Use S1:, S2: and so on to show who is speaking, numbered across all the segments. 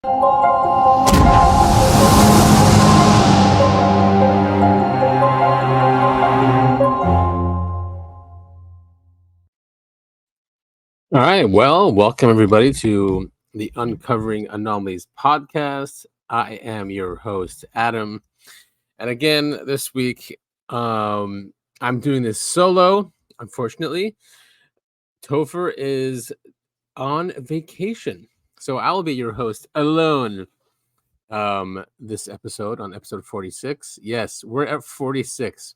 S1: All right. Well, welcome everybody to the Uncovering Anomalies Podcast. I am your host, Adam. And again, this week, I'm doing this solo. Unfortunately, Topher is on vacation. So I'll be your host alone this episode on episode 46. Yes, we're at 46.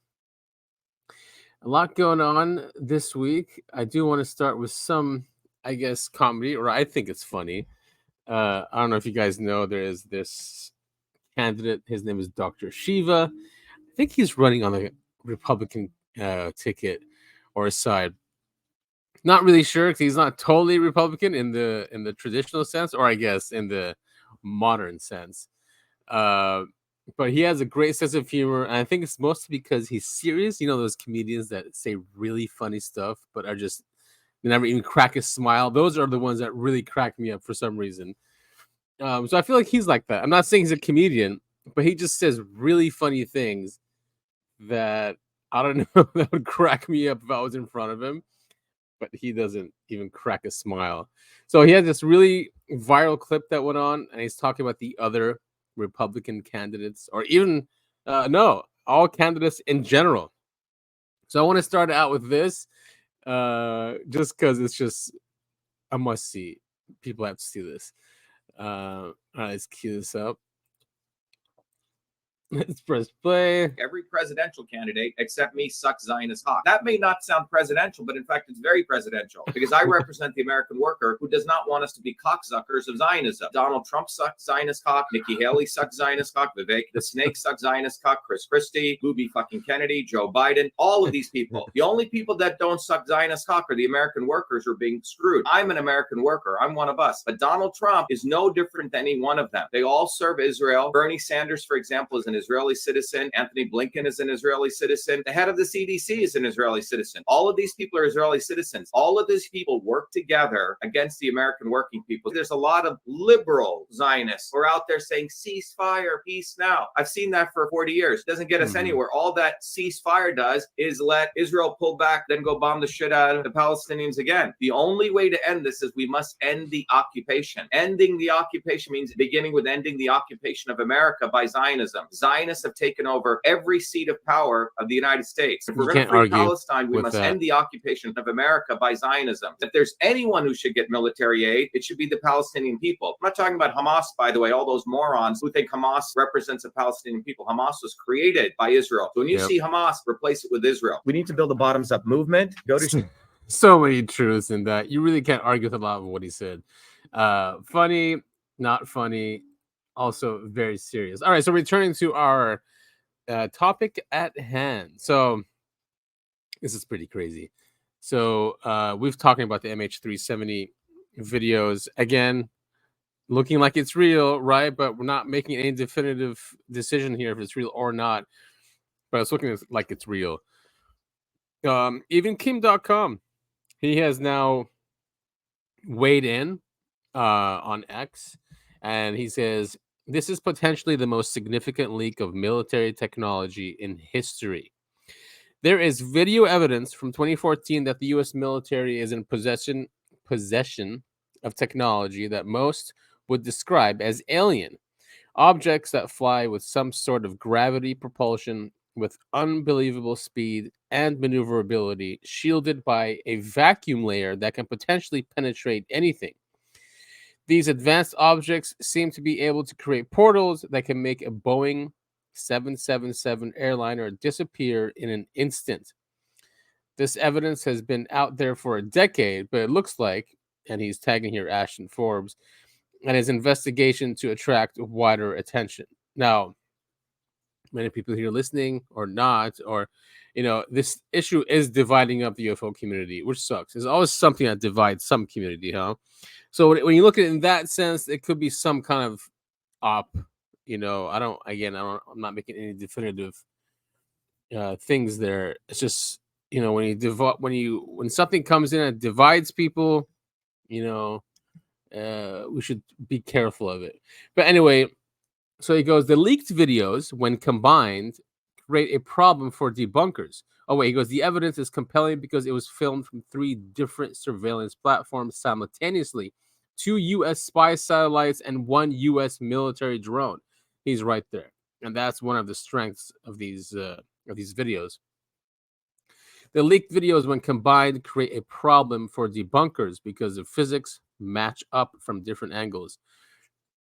S1: A lot going on this week. I do want to start with some, I guess, comedy, or I think it's funny. I don't know if you guys know, there is this candidate. His name is Dr. Shiva. I think he's running on the Republican ticket or side. Not really sure because he's not totally Republican in the traditional sense, or I guess in the modern sense. But he has a great sense of humor, and I think it's mostly because he's serious. You know, those comedians that say really funny stuff, but are just they never even crack a smile. Those are the ones that really crack me up for some reason. So I feel like he's like that. I'm not saying he's a comedian, but he just says really funny things that I don't know that would crack me up if I was in front of him. But he doesn't even crack a smile. So he had this really viral clip that went on, and he's talking about the other Republican candidates, or even no, all candidates in general. So I want to start out with this, just because it's just a must see. People have to see this. All right, let's cue this up. Let's press play.
S2: Every presidential candidate except me sucks Zionist cock. That may not sound presidential, but in fact, it's very presidential because I represent the American worker who does not want us to be cocksuckers of Zionism. Donald Trump sucks Zionist cock. Nikki Haley sucks Zionist cock. Vivek the Snake sucks Zionist cock. Chris Christie, Booby fucking Kennedy, Joe Biden, all of these people. The only people that don't suck Zionist cock are the American workers who are being screwed. I'm an American worker. I'm one of us. But Donald Trump is no different than any one of them. They all serve Israel. Bernie Sanders, for example, is an Israeli citizen. Anthony Blinken is an Israeli citizen. The head of the CDC is an Israeli citizen. All of these people are Israeli citizens. All of these people work together against the American working people. There's a lot of liberal Zionists who are out there saying ceasefire, peace now. I've seen that for 40 years. It doesn't get us anywhere. All that ceasefire does is let Israel pull back, then go bomb the shit out of the Palestinians again. The only way to end this is we must end the occupation. Ending the occupation means beginning with ending the occupation of America by Zionism. Zionists have taken over every seat of power of the United States. If we're going to free Palestine, we must end the occupation of America by Zionism. If there's anyone who should get military aid, it should be the Palestinian people. I'm not talking about Hamas, by the way, all those morons who think Hamas represents the Palestinian people. Hamas was created by Israel. So when you see Hamas, replace it with Israel. We need to build a bottoms-up movement. Go to
S1: so many truths in that. You really can't argue with a lot of what he said. Funny, not funny, also very serious. All right, so returning to our topic at hand. So this is pretty crazy. So we've talking about the MH370 videos again, looking like it's real, right? But we're not making any definitive decision here if it's real or not. But it's looking like it's real. Even Kim.com, he has now weighed in on X, and he says this is potentially the most significant leak of military technology in history. There is video evidence from 2014 that the U.S. military is in possession of technology that most would describe as alien. Objects that fly with some sort of gravity propulsion with unbelievable speed and maneuverability, shielded by a vacuum layer that can potentially penetrate anything. These advanced objects seem to be able to create portals that can make a Boeing 777 airliner disappear in an instant. This evidence has been out there for a decade, but it looks like, and he's tagging here Ashton Forbes, and his investigation to attract wider attention. Now, many people here listening or not, or, you know, this issue is dividing up the UFO community, which sucks. There's always something that divides some community, huh? So when you look at it in that sense, it could be some kind of op. You know, I'm not making any definitive things there. It's just, you know, when something comes in and divides people, you know, we should be careful of it. But anyway, so he goes, the leaked videos, when combined, create a problem for debunkers. Oh, wait, he goes, the evidence is compelling because it was filmed from 3 different surveillance platforms simultaneously, 2 U.S. spy satellites and 1 U.S. military drone. He's right there. And that's one of the strengths of these videos. The leaked videos, when combined, create a problem for debunkers because the physics match up from different angles.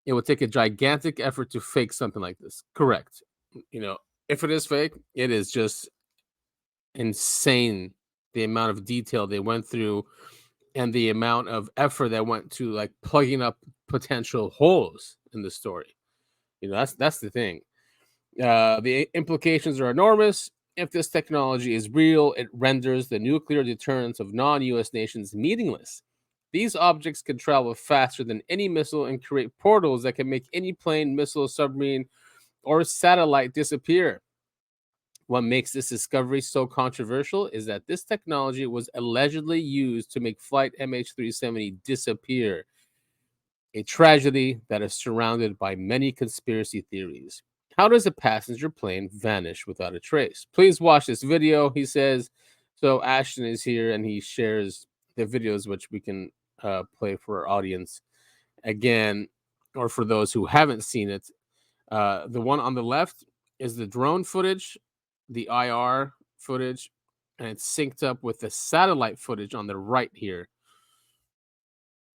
S1: It would take a gigantic effort to fake something like this. Correct. If it is fake, it is just insane the amount of detail they went through and the amount of effort that went to like plugging up potential holes in the story. That's the thing. The implications are enormous. If this technology is real, it renders the nuclear deterrence of non-US nations meaningless. These objects can travel faster than any missile and create portals that can make any plane, missile, submarine, or satellite disappear. What makes this discovery so controversial is that this technology was allegedly used to make Flight MH370 disappear, a tragedy that is surrounded by many conspiracy theories. How does a passenger plane vanish without a trace? Please watch this video, he says. So Ashton is here and he shares the videos, which we can play for our audience again, or for those who haven't seen it. The one on the left is the drone footage, the IR footage, and it's synced up with the satellite footage on the right here.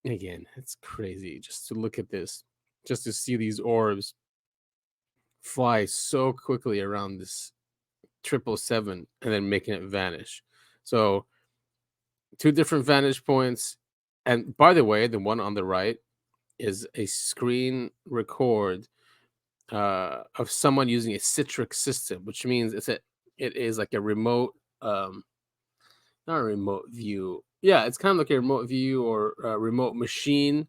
S1: Again, it's crazy just to look at this, just to see these orbs fly so quickly around this 777 and then making it vanish. So 2 different vantage points. And by the way, the one on the right is a screen record of someone using a Citrix system, which means it is like a remote, not a remote view. Yeah, it's kind of like a remote view or a remote machine.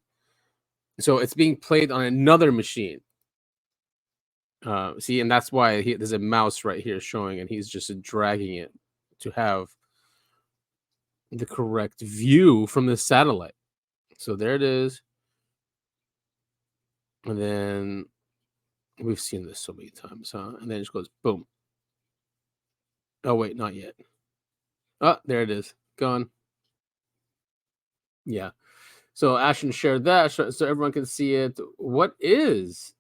S1: So it's being played on another machine. See, and that's why there's a mouse right here showing, and he's just dragging it to have the correct view from the satellite. So there it is. And then we've seen this so many times, huh? And then it just goes boom. Oh, wait, not yet. Oh, there it is. Gone. Yeah. So Ashton shared that so everyone can see it. What is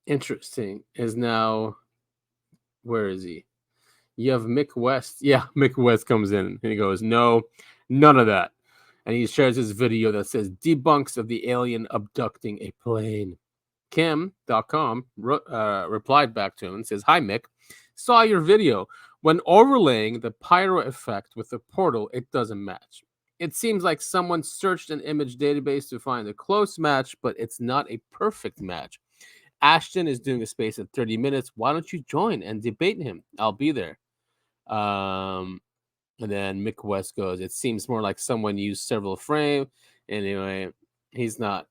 S1: interesting is now, where is he? You have Mick West. Yeah, Mick West comes in and he goes, no, none of that. And he shares this video that says debunks of the alien abducting a plane. Kim.com replied back to him and says, hi, Mick. Saw your video. When overlaying the pyro effect with the portal, it doesn't match. It seems like someone searched an image database to find a close match, but it's not a perfect match. Ashton is doing a space at 30 minutes. Why don't you join and debate him? I'll be there. And then Mick West goes, it seems more like someone used several frame. Anyway, he's not.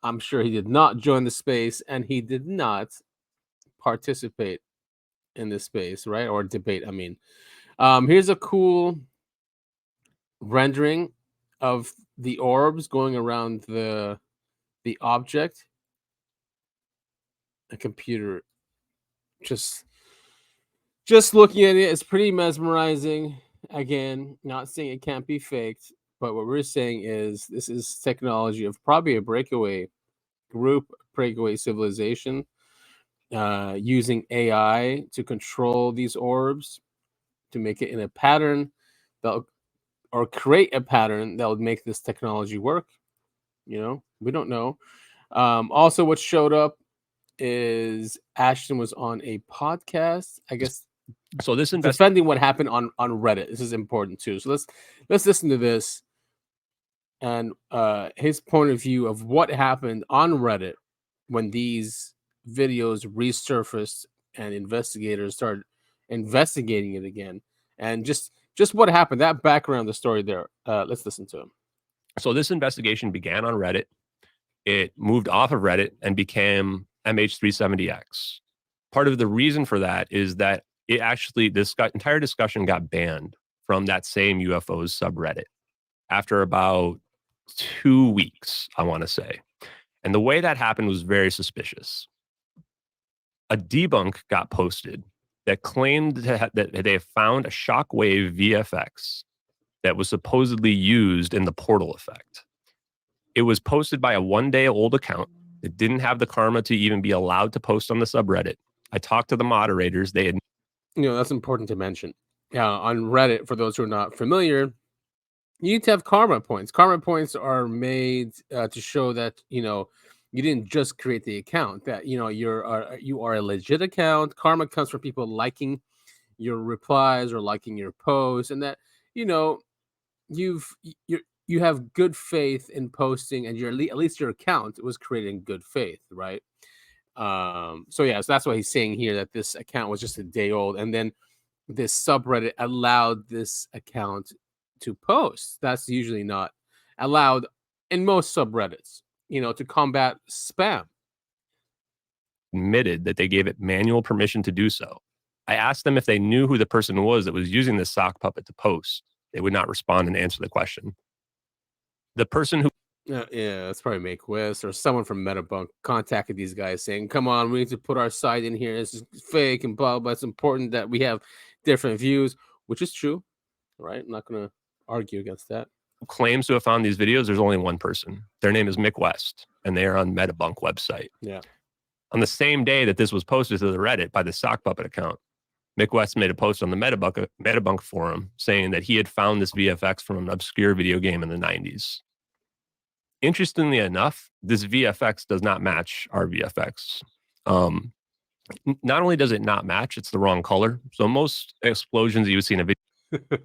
S1: I'm sure he did not join the space, and he did not participate in this space, right? Or debate, I mean. Here's a cool rendering of the orbs going around the object. A computer just looking at it is pretty mesmerizing. Again, not saying it can't be faked, but what we're saying is this is technology of probably a breakaway group, breakaway civilization, using AI to control these orbs, to make it in a pattern or create a pattern that would make this technology work. We don't know. Also, what showed up is Ashton was on a podcast, I guess.
S3: So this
S1: defending what happened on Reddit. This is important too. So let's listen to this and his point of view of what happened on Reddit when these videos resurfaced and investigators started investigating it again, and just what happened. That background, the story there. Let's listen to him.
S3: So this investigation began on Reddit. It moved off of Reddit and became MH370X. Part of the reason for that is that it actually, this entire discussion got banned from that same UFOs subreddit after about 2 weeks, I want to say. And the way that happened was very suspicious. A debunk got posted that claimed that they have found a shockwave VFX that was supposedly used in the portal effect. It was posted by a 1-day-old account that didn't have the karma to even be allowed to post on the subreddit. I talked to the moderators. They had,
S1: that's important to mention. On Reddit, for those who are not familiar, you need to have karma points. Karma points are made to show that you didn't just create the account. That you are a legit account. Karma comes from people liking your replies or liking your posts, and that you have good faith in posting, and at least your account was created in good faith, right? So that's why he's saying here that this account was just a day old, and then this subreddit allowed this account to post. That's usually not allowed in most subreddits, to combat spam.
S3: admitted that they gave it manual permission to do so. I asked them if they knew who the person was that was using this sock puppet to post. They would not respond and answer the question. The person who
S1: that's probably Make West or someone from Metabunk contacted these guys saying, come on, we need to put our side in here. This is fake and blah, but it's important that we have different views, which is true, right? I'm not going to argue against that.
S3: claims to have found these videos, there's only one person. Their name is Mick West, and they are on Metabunk website.
S1: Yeah.
S3: On the same day that this was posted to the Reddit by the sock puppet account, Mick West made a post on the Metabunk forum saying that he had found this VFX from an obscure video game in the 90s. Interestingly enough, this VFX does not match our VFX. Not only does it not match, it's the wrong color. So most explosions you would see in a video.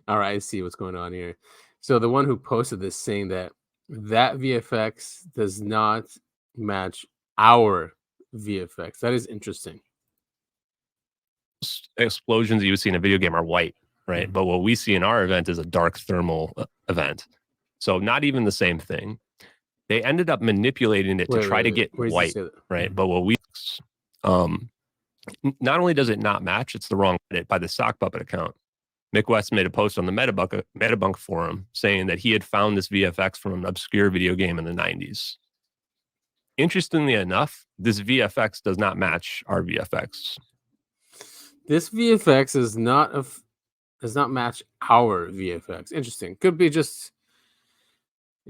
S1: All right, I see what's going on here. So the one who posted this saying that VFX does not match our VFX. That is interesting.
S3: Explosions you would see in a video game are white, right? Mm-hmm. But what we see in our event is a dark thermal event. So not even the same thing. They ended up manipulating it to try to get white, right? Mm-hmm. But what we, not only does it not match, it's the wrong edit by the sock puppet account. Mick West made a post on the Metabunk forum saying that he had found this VFX from an obscure video game in the 90s. Interestingly enough, this VFX does not match our VFX.
S1: This VFX does not match our VFX. Interesting. Could be just,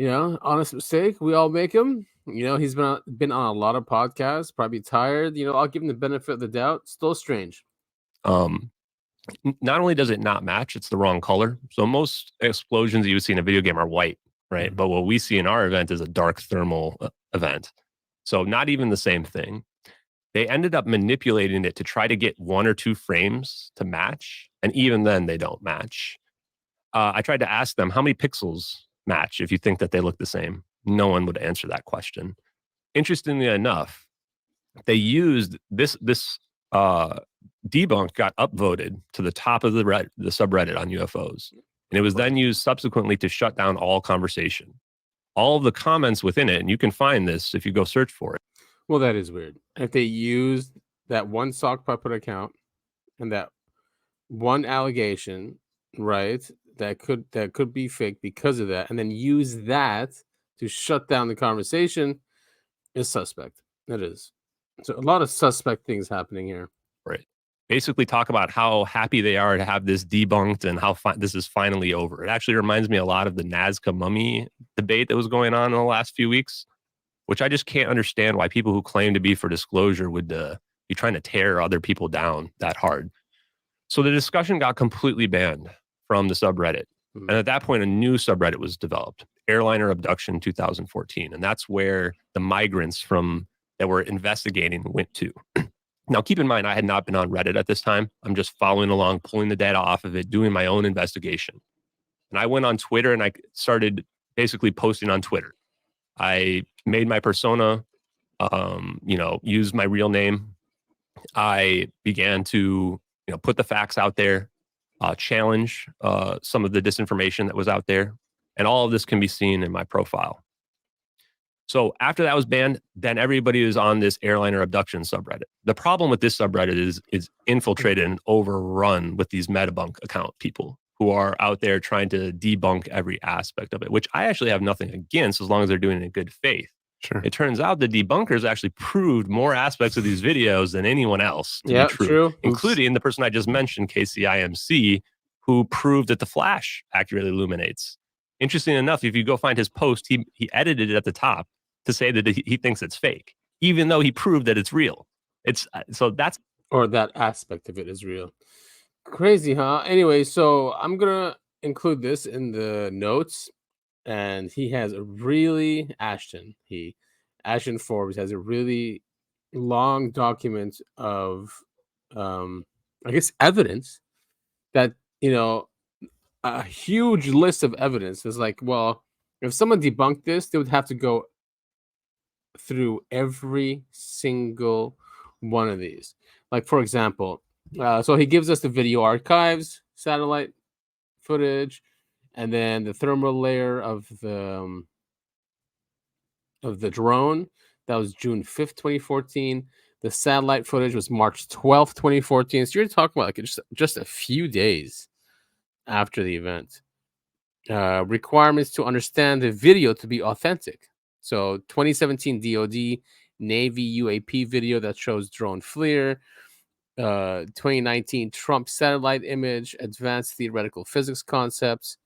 S1: honest mistake. We all make them. He's been on a lot of podcasts, probably tired. I'll give him the benefit of the doubt. Still strange.
S3: Not only does it not match, it's the wrong color. So most explosions you would see in a video game are white, right? Mm-hmm. But what we see in our event is a dark thermal event. So not even the same thing. They ended up manipulating it to try to get 1 or 2 frames to match. And even then they don't match. I tried to ask them how many pixels match if you think that they look the same. No one would answer that question. Interestingly enough, they used this debunk got upvoted to the top of the subreddit on UFOs. And it was then used subsequently to shut down all conversation. All of the comments within it, and you can find this if you go search for it.
S1: Well, that is weird. If they used that one sock puppet account and that one allegation, right, that could be fake because of that, and then use that to shut down the conversation, is suspect. It is. So a lot of suspect things happening here.
S3: Right. Basically talk about how happy they are to have this debunked and how this is finally over. It actually reminds me a lot of the Nazca mummy debate that was going on in the last few weeks, which I just can't understand why people who claim to be for disclosure would be trying to tear other people down that hard. So the discussion got completely banned from the subreddit. Mm-hmm. And at that point, a new subreddit was developed, Airliner Abduction 2014. And that's where the migrants that were investigating went to. Now, keep in mind, I had not been on Reddit at this time. I'm just following along, pulling the data off of it, doing my own investigation. And I went on Twitter and I started basically posting on Twitter. I made my persona, use my real name. I began to, put the facts out there, challenge some of the disinformation that was out there. And all of this can be seen in my profile. So after that was banned, then everybody is on this Airliner Abduction subreddit. The problem with this subreddit is infiltrated and overrun with these Metabunk account people who are out there trying to debunk every aspect of it, which I actually have nothing against as long as they're doing it in good faith.
S1: Sure.
S3: It turns out the debunkers actually proved more aspects of these videos than anyone else to be true, including the person I just mentioned, KCIMC, who proved that the flash accurately illuminates. Interesting enough, if you go find his post, he edited it at the top to say that he thinks it's fake, even though he proved that it's real. So that's
S1: or that aspect of it is real. Crazy, huh? Anyway, so I'm gonna include this in the notes, and he has a really Ashton Forbes has a really long document of I guess evidence that a huge list of evidence is like, well, if someone debunked this, they would have to go through every single one of these. Like, for example, so he gives us the video archives, satellite footage, and then the thermal layer of the drone. That was June 5th, 2014. The satellite footage was March 12th, 2014. So you're talking about like just a few days after the event. Requirements to understand the video to be authentic. So 2017 DoD Navy UAP video that shows drone FLIR. 2019 Trump satellite image, advanced theoretical physics concepts,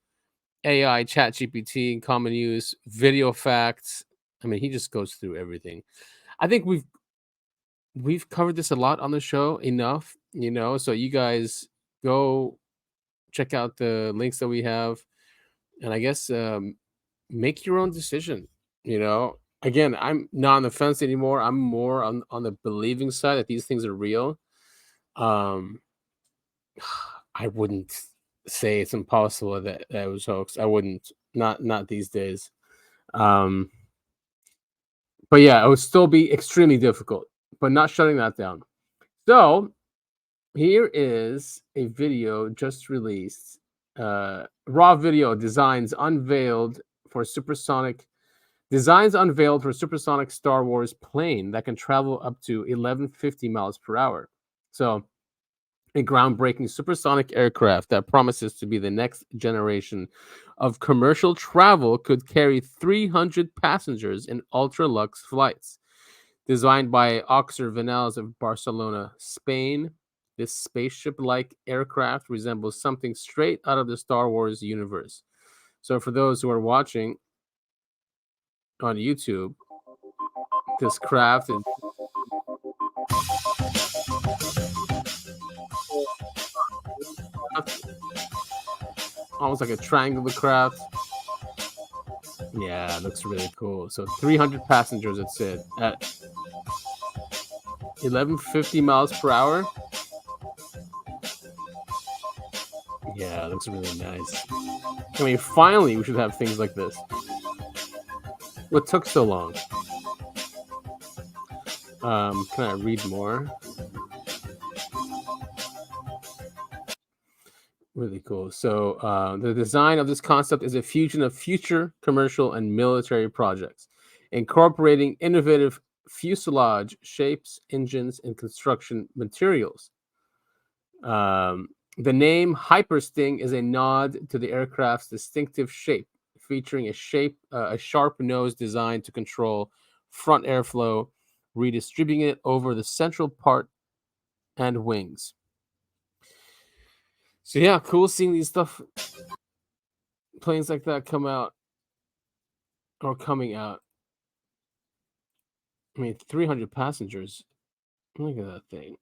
S1: AI, chat GPT, common use, video facts. I mean, he just goes through everything. I think we've covered this a lot on the show enough, so you guys go check out the links that we have, and I guess make your own decision. Again, I'm not on the fence anymore. I'm more on the believing side that these things are real. I wouldn't say it's impossible that it was hoax. I wouldn't. Not these days. But yeah, it would still be extremely difficult. But not shutting that down. So here is a video just released. Raw video designs unveiled for supersonic Star Wars plane that can travel up to 1150 miles per hour. So a groundbreaking supersonic aircraft that promises to be the next generation of commercial travel could carry 300 passengers in ultra-luxe flights. Designed by Oxer Vanels of Barcelona, Spain, this spaceship-like aircraft resembles something straight out of the Star Wars universe. So for those who are watching on YouTube, this craft is almost like a triangular craft. Yeah, it looks really cool. So 300 passengers, it said, at 1150 miles per hour. Yeah, it looks really nice. I mean, finally, we should have things like this. What took so long? Can I read more? Really cool. So the design of this concept is a fusion of future commercial and military projects, incorporating innovative fuselage shapes, engines, and construction materials. The name Hypersting is a nod to the aircraft's distinctive shape, featuring a sharp nose designed to control front airflow, redistributing it over the central part and wings. So yeah, cool seeing these planes like that coming out. I mean, 300 passengers. Look at that thing.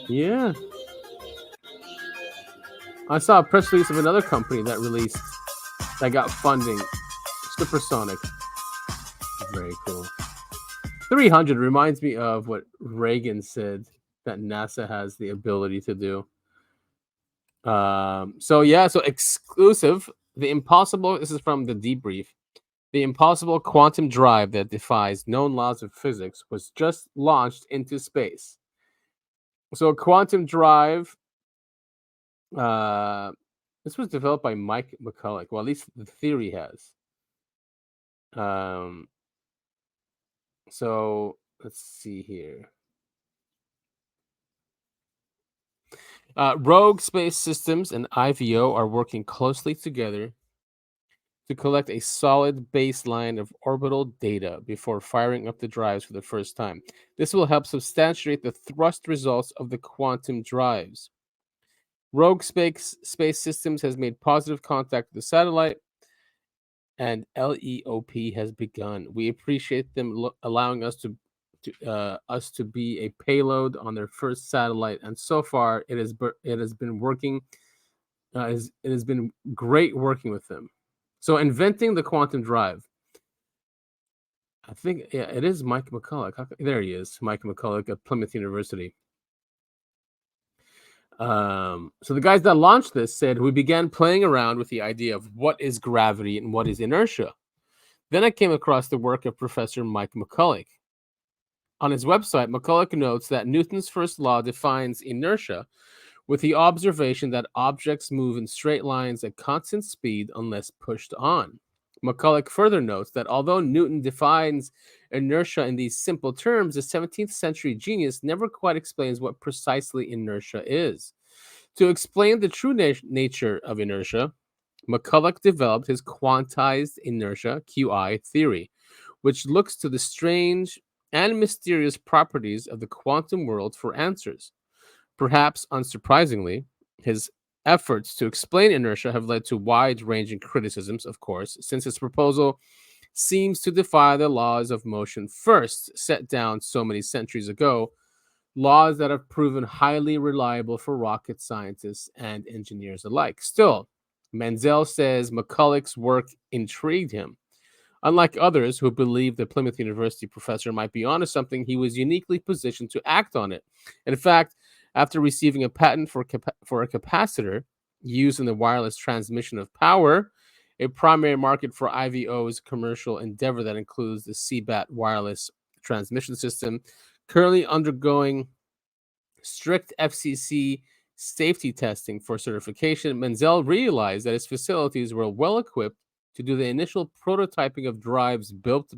S1: Yeah. I saw a press release of another company that got funding. Supersonic. Very cool. 300 reminds me of what Reagan said that NASA has the ability to do. So exclusive. This is from the debrief. The impossible quantum drive that defies known laws of physics was just launched into space. So quantum drive, this was developed by Mike McCulloch. Well, at least the theory has. So let's see here. Rogue Space Systems and IVO are working closely together to collect a solid baseline of orbital data before firing up the drives for the first time. This will help substantiate the thrust results of the quantum drives. Rogue Space Systems has made positive contact with the satellite, and LEOP has begun. We appreciate them allowing us to be a payload on their first satellite, and so far it has been working. It has been great working with them. So, inventing the quantum drive. I think it is Mike McCulloch. There he is, Mike McCulloch at Plymouth University. So the guys that launched this said, we began playing around with the idea of what is gravity and what is inertia. Then I came across the work of Professor Mike McCulloch. On his website, McCulloch notes that Newton's first law defines inertia with the observation that objects move in straight lines at constant speed unless pushed on. McCulloch further notes that although Newton defines inertia in these simple terms, the 17th century genius never quite explains what precisely inertia is. To explain the true nature of inertia, McCulloch developed his quantized inertia (QI) theory, which looks to the strange and mysterious properties of the quantum world for answers. Perhaps unsurprisingly, his efforts to explain inertia have led to wide-ranging criticisms, of course, since his proposal seems to defy the laws of motion first set down so many centuries ago, laws that have proven highly reliable for rocket scientists and engineers alike. Still, Menzel says McCulloch's work intrigued him. Unlike others who believed the Plymouth University professor might be onto something, he was uniquely positioned to act on it. In fact, after receiving a patent for a capacitor used in the wireless transmission of power, a primary market for IVO's commercial endeavor that includes the CBAT wireless transmission system, currently undergoing strict FCC safety testing for certification, Menzel realized that his facilities were well equipped to do the initial prototyping of drives built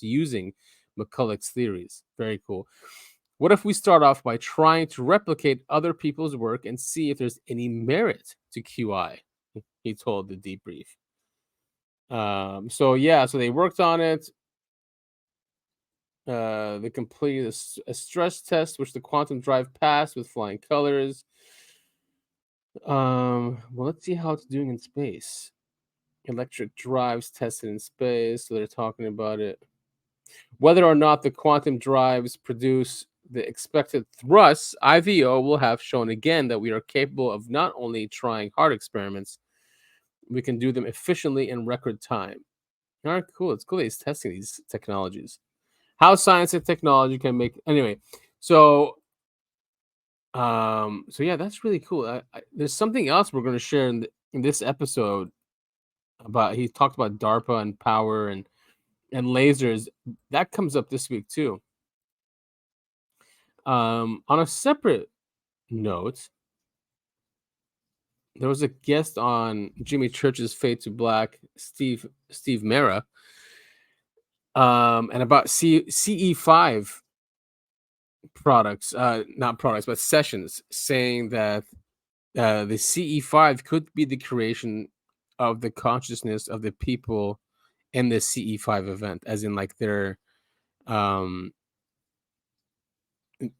S1: using McCulloch's theories. Very cool. What if we start off by trying to replicate other people's work and see if there's any merit to QI? He told the debrief. So they worked on it. They completed a stress test, which the quantum drive passed with flying colors. Well, let's see how it's doing in space. Electric drives tested in space. So they're talking about it. Whether or not the quantum drives produce the expected thrusts, IVO will have shown again that we are capable of not only trying hard experiments, we can do them efficiently in record time. All right, cool. It's cool that he's testing these technologies. How science and technology can make anyway. So yeah, that's really cool. There's something else we're going to share in this episode about. He talked about DARPA and power and lasers. That comes up this week too. On a separate note, there was a guest on Jimmy Church's Fade to Black, Steve Mera, and about CE5 products, not products, but sessions, saying that the CE5 could be the creation of the consciousness of the people in the CE5 event, as in like they're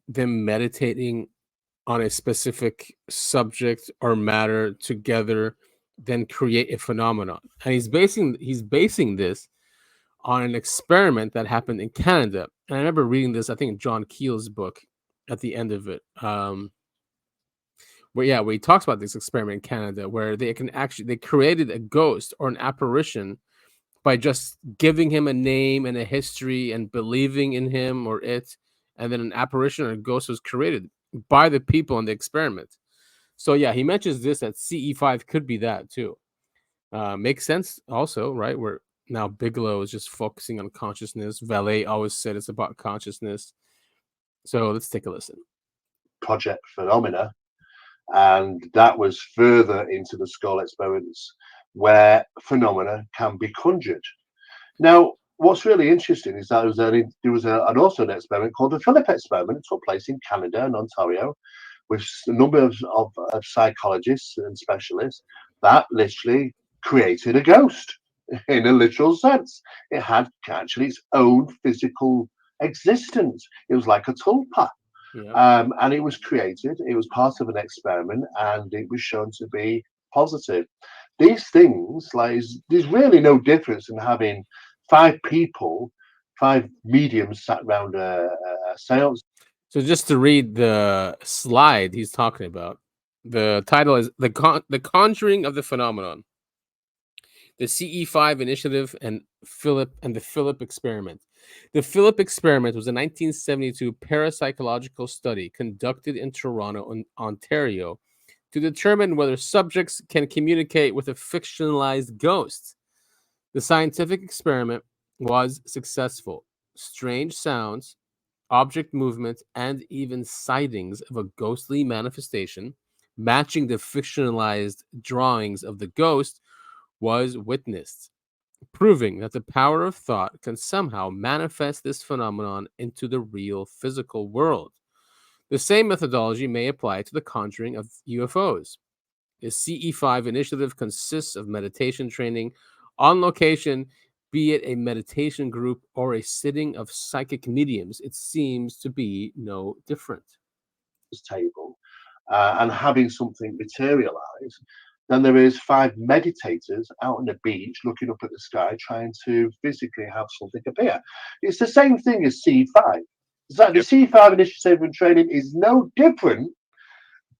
S1: them meditating on a specific subject or matter together, then create a phenomenon. And he's basing this on an experiment that happened in Canada. And I remember reading this, I think, in John Keel's book at the end of it. Where he talks about this experiment in Canada where they created a ghost or an apparition by just giving him a name and a history and believing in him or it, and then an apparition or a ghost was created by the people in the experiment. So yeah, he mentions this that CE5 could be that too. Makes sense also, right? Where now Bigelow is just focusing on consciousness. Vallée always said it's about consciousness. So let's take a listen.
S4: Project Phenomena, and that was further into the skull experiments where phenomena can be conjured. Now, what's really interesting is that there was also an experiment called the Philip experiment. It took place in Canada and Ontario, with a number of psychologists and specialists that literally created a ghost in a literal sense. It had actually its own physical existence. It was like a tulpa.
S1: Yeah.
S4: And it was created, it was part of an experiment, and it was shown to be positive. These things, like, there's really no difference in having 5 people, 5 mediums sat around a seance.
S1: So just to read the slide he's talking about, the title is the Conjuring of the Phenomenon, the CE5 Initiative, and the Philip Experiment. The Philip Experiment was a 1972 parapsychological study conducted in Toronto, Ontario, to determine whether subjects can communicate with a fictionalized ghost. The scientific experiment was successful. Strange sounds, object movement, and even sightings of a ghostly manifestation matching the fictionalized drawings of the ghost was witnessed, proving that the power of thought can somehow manifest this phenomenon into the real physical world. The same methodology may apply to the conjuring of UFOs. The CE5 initiative consists of meditation training on location, be it a meditation group or a sitting of psychic mediums. It seems to be no different.
S4: Table and having something materialize, then there is 5 meditators out on the beach looking up at the sky trying to physically have something appear. It's the same thing as C5. The C5 initiative and training is no different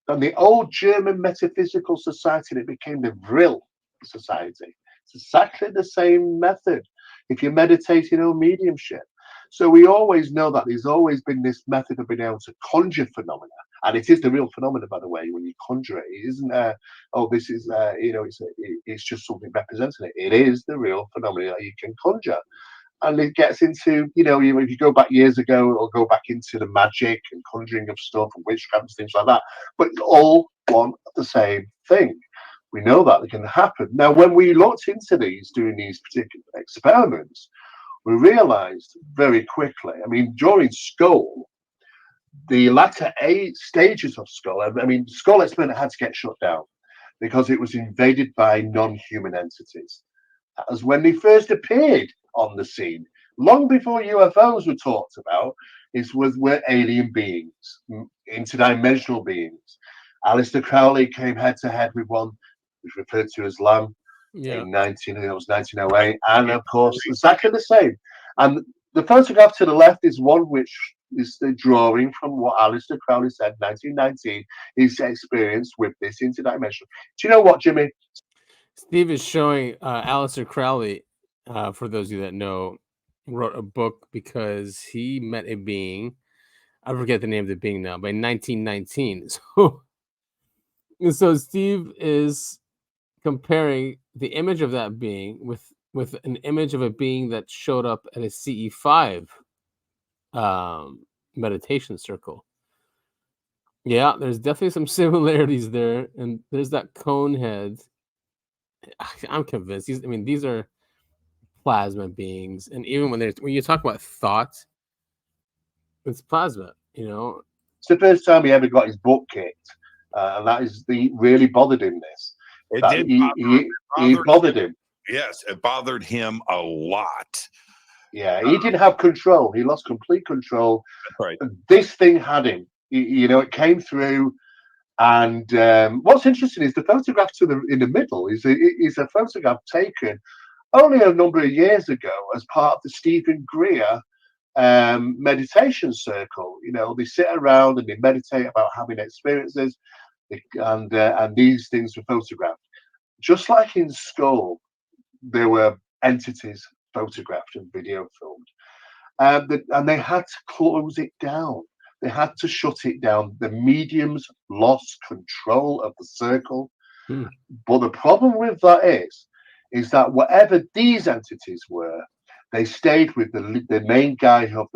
S4: than the old German metaphysical society that became the Vril society. It's exactly the same method if you're meditating on mediumship. So we always know that there's always been this method of being able to conjure phenomena, and it is the real phenomena, by the way. When you conjure it, it isn't this is it's just something representing it. It is the real phenomena that you can conjure, and it gets into if you go back years ago, or go back into the magic and conjuring of stuff and witchcraft and things like that. But it's all one the same thing. We know that it can happen. Now, when we looked into doing these particular experiments, we realized very quickly, I mean, during Skull, the latter 8 stages of Skull, Skull experiment had to get shut down because it was invaded by non-human entities. That was when they first appeared on the scene. Long before UFOs were talked about, were alien beings, interdimensional beings. Aleister Crowley came head to head with one, which referred to as Lamb, in 1908, and of course exactly the same. And the photograph to the left is one which is the drawing from what Aleister Crowley said, 1919, his experience with this interdimensional. Do you know what, Jimmy?
S1: Steve is showing Aleister Crowley, for those of you that know, wrote a book because he met a being. I forget the name of the being now, but in 1919. So Steve is comparing the image of that being with an image of a being that showed up at a CE5 meditation circle. Yeah, there's definitely some similarities there, and there's that cone head. I'm convinced. These are plasma beings, and even when you talk about thought, it's plasma.
S4: It's the first time he ever got his butt kicked, and that really bothered him. It bothered him.
S5: Yes, it bothered him a lot.
S4: Yeah, he didn't have control. He lost complete control.
S5: Right.
S4: This thing had him. It came through. And what's interesting is the photograph in the middle is a photograph taken only a number of years ago as part of the Stephen Greer meditation circle. They sit around and they meditate about having experiences, and these things were photographed. Just like in Skull, there were entities photographed and video filmed, and they had to close it down. They had to shut it down. The mediums lost control of the circle. But the problem with that is that whatever these entities were, they stayed with the main guy who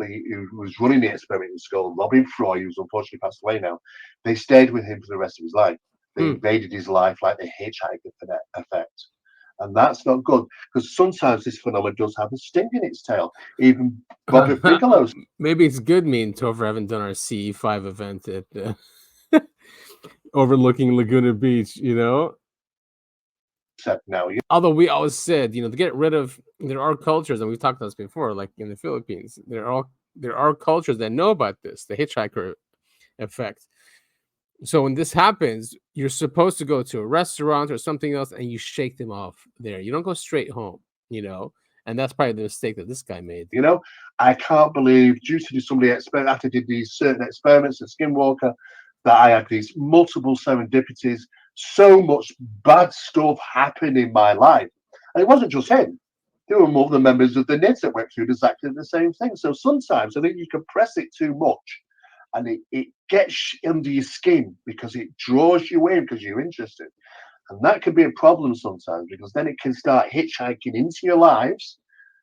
S4: was running the experiment in Skull, Robin Froy, who's unfortunately passed away now. They stayed with him for the rest of his life. They invaded his life like the hitchhiker effect. And that's not good, because sometimes this phenomenon does have a sting in its tail. Even Robert Bigelow's.
S1: Maybe it's good me and Topher haven't done our CE5 event at overlooking Laguna Beach, you know.
S4: Except now,
S1: Although we always said, you know, to get rid of, there are cultures, and we've talked about this before, like in the Philippines, there are cultures that know about this, the hitchhiker effect. So when this happens, you're supposed to go to a restaurant or something else, and you shake them off there. You don't go straight home, you know. And that's probably the mistake that this guy made.
S4: you know, I can't believe, due to somebody after did these certain experiments at Skinwalker, that I had these multiple serendipities, so much bad stuff happened in my life. And it wasn't just him. There were more of the members of the NIDS that went through exactly the same thing. So sometimes I think you can press it too much and it gets under your skin because it draws you in because you're interested. And that can be a problem sometimes because then it can start hitchhiking into your lives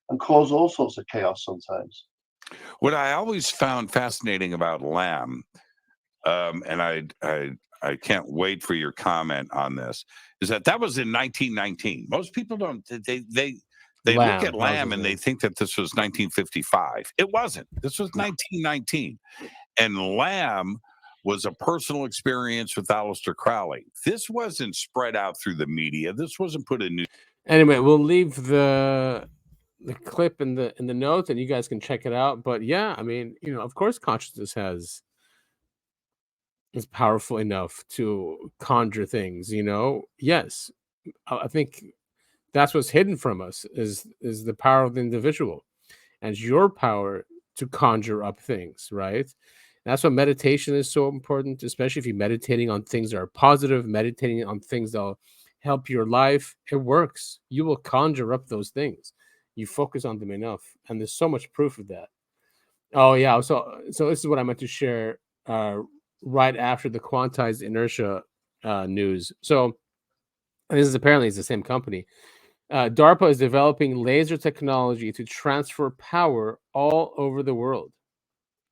S4: and cause all sorts of chaos sometimes.
S5: What I always found fascinating about Lamb, and I can't wait for your comment on this, is that was in 1919. Most people don't, they look at Lamb and they think that this was 1955. It wasn't. This was 1919. And Lamb was a personal experience with Aleister Crowley. This wasn't spread out through the media. This wasn't put in news.
S1: Anyway, we'll leave the clip in the notes, and you guys can check it out. But yeah, I mean, you know, of course, consciousness is powerful enough to conjure things. You know, yes, I think that's what's hidden from us is the power of the individual, and it's your power to conjure up things, right? That's what meditation is so important, especially if you're meditating on things that are positive, meditating on things that'll help your life. It works. You will conjure up those things. You focus on them enough, and there's so much proof of that. Oh yeah, so this is what I meant to share right after the quantized inertia news. So this is apparently it's the same company. DARPA is developing laser technology to transfer power all over the world.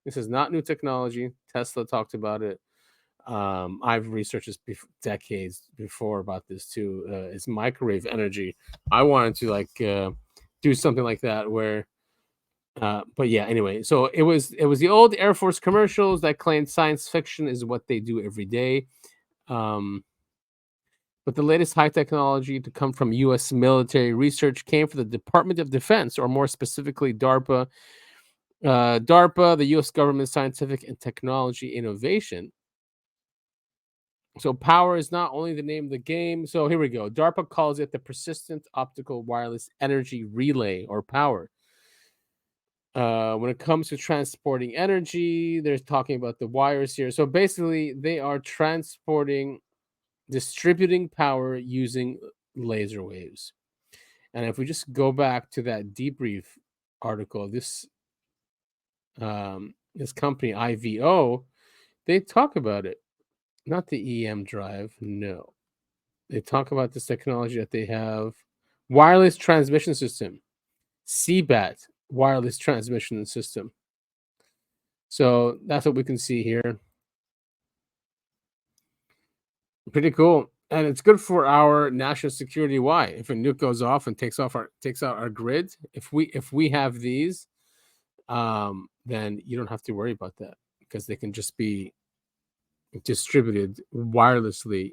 S1: This is not new technology. Tesla talked about it. I've researched this decades before about this too. It's microwave energy. I wanted to do something like that where, but yeah. Anyway, so it was the old Air Force commercials that claimed science fiction is what they do every day. But the latest high technology to come from U.S. military research came from the Department of Defense, or more specifically, DARPA. DARPA, the U.S. government scientific and technology innovation. So power is not only the name of the game. So here we go. DARPA calls it the Persistent Optical Wireless Energy Relay, or power. When it comes to transporting energy, they're talking about the wires here. So basically, they are distributing power using laser waves. And if we just go back to that debrief article, this company IVO, they talk about it. Not the EM drive, no. They talk about this technology that they have. Wireless transmission system. CBAT, wireless transmission system. So that's what we can see here. Pretty cool. And it's good for our national security. Why? If a nuke goes off and takes out our grid, if we have these, then you don't have to worry about that because they can just be distributed wirelessly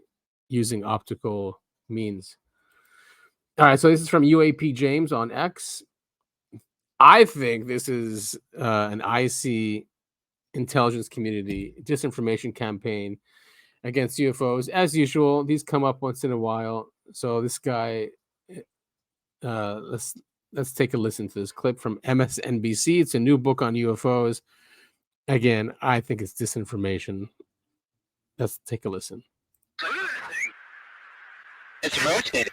S1: using optical means. All right, so this is from UAP James on X. I think this is an IC intelligence community disinformation campaign against UFOs. As usual, these come up once in a while. So this guy, let's take a listen to this clip from MSNBC. It's a new book on UFOs. Again, I think it's disinformation. Let's take a listen.
S6: It's rotating.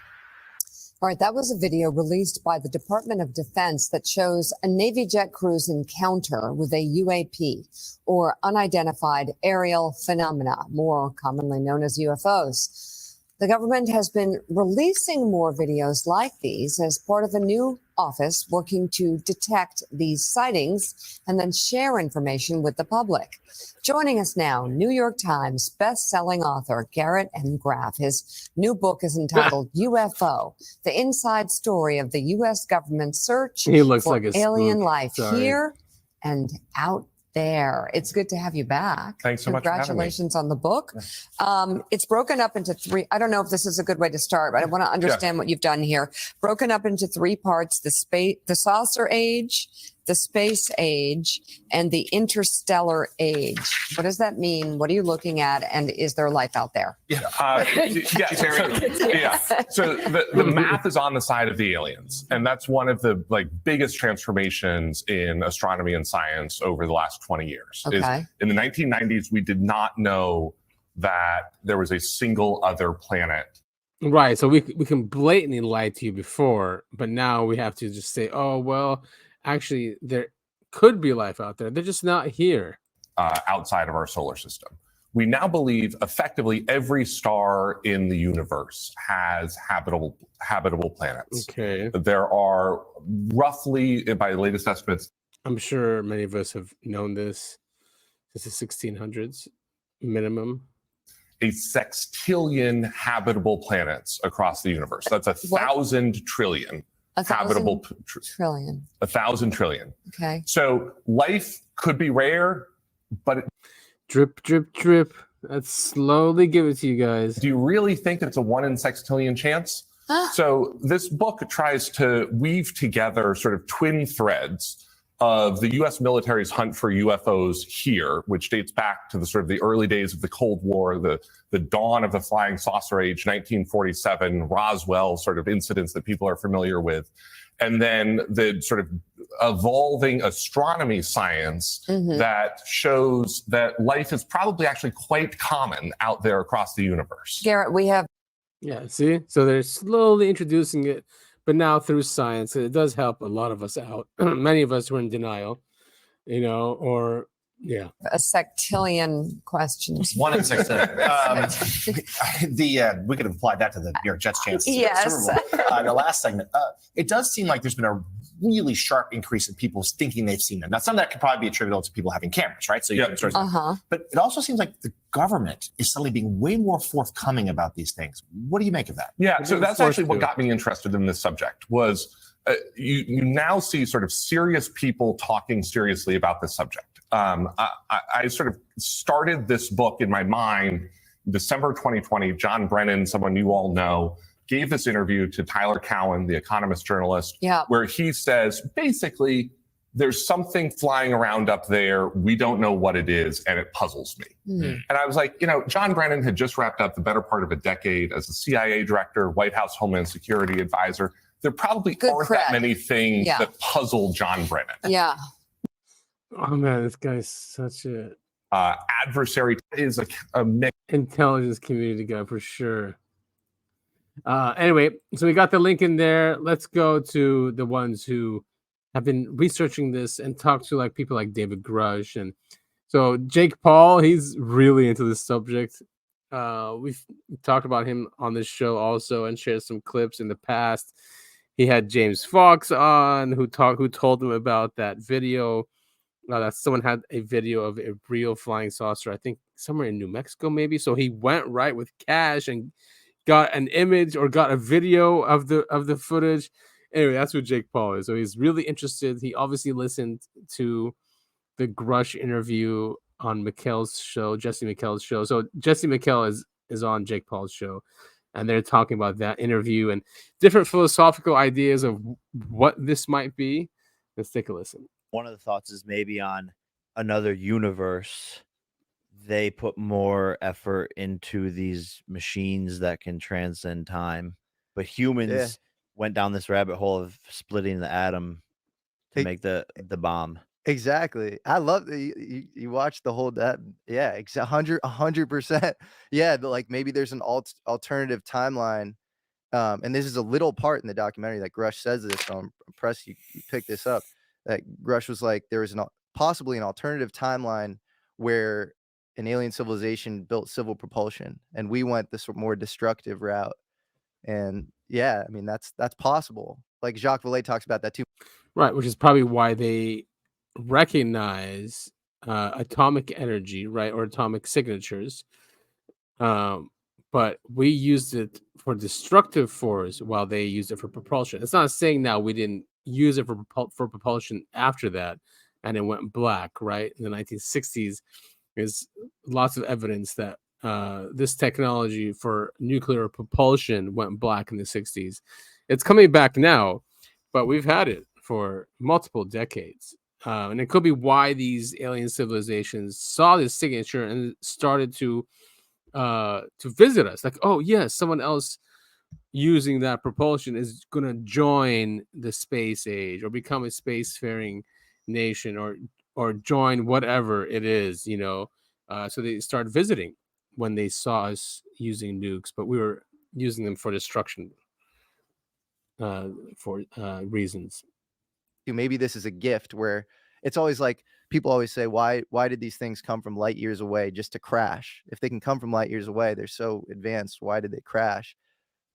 S6: All right, that was a video released by the Department of Defense that shows a Navy jet crew's encounter with a UAP, or unidentified aerial phenomena, more commonly known as UFOs. The government has been releasing more videos like these as part of a new office working to detect these sightings and then share information with the public. Joining us now, New York Times best-selling author Garrett M. Graff. His new book is entitled UFO, The Inside Story of the U.S. Government's Search for Alien Life Here and Out there. It's good to have you back.
S7: Thanks so much for having me.
S6: Congratulations on the book. It's broken up into three. I don't know if this is a good way to start, but I want to understand what you've done here. Broken up into three parts: the saucer age, the space age, and the interstellar age. What does that mean? What are you looking at? And is there life out there?
S7: So the math is on the side of the aliens, and that's one of the biggest transformations in astronomy and science over the last 20 years.
S6: Okay.
S7: In the 1990s, we did not know that there was a single other planet.
S1: Right. So we can blatantly lie to you before, but now we have to just say, oh, well, actually, there could be life out there. They're just not here.
S7: Outside of our solar system. We now believe effectively every star in the universe has habitable planets.
S1: Okay.
S7: There are roughly, by the latest estimates,
S1: I'm sure many of us have known this. This is 1600s minimum.
S7: a sextillion habitable planets across the universe. That's 1,000 trillion.
S6: 1,000
S7: habitable
S6: trillion.
S7: 1,000 trillion.
S6: Okay.
S7: So life could be rare, but
S1: drip, drip, drip. Let's slowly give it to you guys.
S7: Do you really think it's a 1 in sextillion chance? So this book tries to weave together sort of twin threads of the U.S. military's hunt for UFOs here, which dates back to the sort of the early days of the Cold War, the dawn of the flying saucer age, 1947, Roswell sort of incidents that people are familiar with, and then the sort of evolving astronomy science that shows that life is probably actually quite common out there across the universe.
S6: Garrett, we have.
S1: Yeah, see? So they're slowly introducing it, but now through science, it does help a lot of us out. Many of us were in denial, or yeah.
S6: A sextillion questions.
S8: 1 in 6. We could have applied that to the New York Jets' chances.
S6: Yes.
S8: Super Bowl. The last segment. It does seem like there's been a really sharp increase in people thinking they've seen them. Now, some of that could probably be attributable to people having cameras, right? So you can sort of, but it also seems like the government is suddenly being way more forthcoming about these things. What do you make of that?
S7: Yeah, so that's actually what got me interested in this subject was you now see sort of serious people talking seriously about this subject. I sort of started this book in my mind December 2020. John Brennan, someone you all know, gave this interview to Tyler Cowen, the Economist journalist, where he says, basically, there's something flying around up there. We don't know what it is, and it puzzles me. And I was like, John Brennan had just wrapped up the better part of a decade as a CIA director, White House Homeland Security advisor. There probably aren't that many things that puzzle John Brennan.
S6: Yeah.
S1: Oh, man, this guy's such a...
S7: adversary is a mixed
S1: intelligence community guy for sure. Anyway, so we got the link in there. Let's go to the ones who have been researching this and talk to people like David Grush. And so Jake Paul, he's really into this subject. We've talked about him on this show also and shared some clips in the past. He had James Fox on who told him about that video. That someone had a video of a real flying saucer, I think somewhere in New Mexico, maybe. So he went right with cash and got an image or got a video of the footage. Anyway, that's who Jake Paul is. So he's really interested. He obviously listened to the Grush interview on McKell's show, Jesse McKell's show. So Jesse McKell is on Jake Paul's show, and they're talking about that interview and different philosophical ideas of what this might be. Let's take a listen.
S9: One of the thoughts is maybe on another universe, they put more effort into these machines that can transcend time. But humans went down this rabbit hole of splitting the atom to make the bomb.
S10: Exactly. I love that you watch the whole that. Yeah, 100%. Yeah, but maybe there's an alternative timeline. And this is a little part in the documentary that Grush says this. So I'm impressed you picked this up. That Grush was like, there is possibly an alternative timeline where an alien civilization built civil propulsion, and we went this more destructive route. And yeah, I mean that's possible. Like Jacques Vallée talks about that too.
S1: Right, which is probably why they recognize atomic energy, right, or atomic signatures. But we used it for destructive force while they used it for propulsion. It's not saying now we didn't use it for propulsion after that. and it went black, right? In the 1960s, there's lots of evidence that this technology for nuclear propulsion went black in the 60s. It's coming back now, but we've had it for multiple decades. And it could be why these alien civilizations saw this signature and started to visit us. Like, oh yes, someone else using that propulsion is going to join the space age or become a spacefaring nation or join whatever it is, you know. So they start visiting when they saw us using nukes, but we were using them for destruction for reasons.
S10: Maybe this is a gift where it's always like people always say, why did these things come from light years away just to crash? If they can come from light years away, they're so advanced. Why did they crash?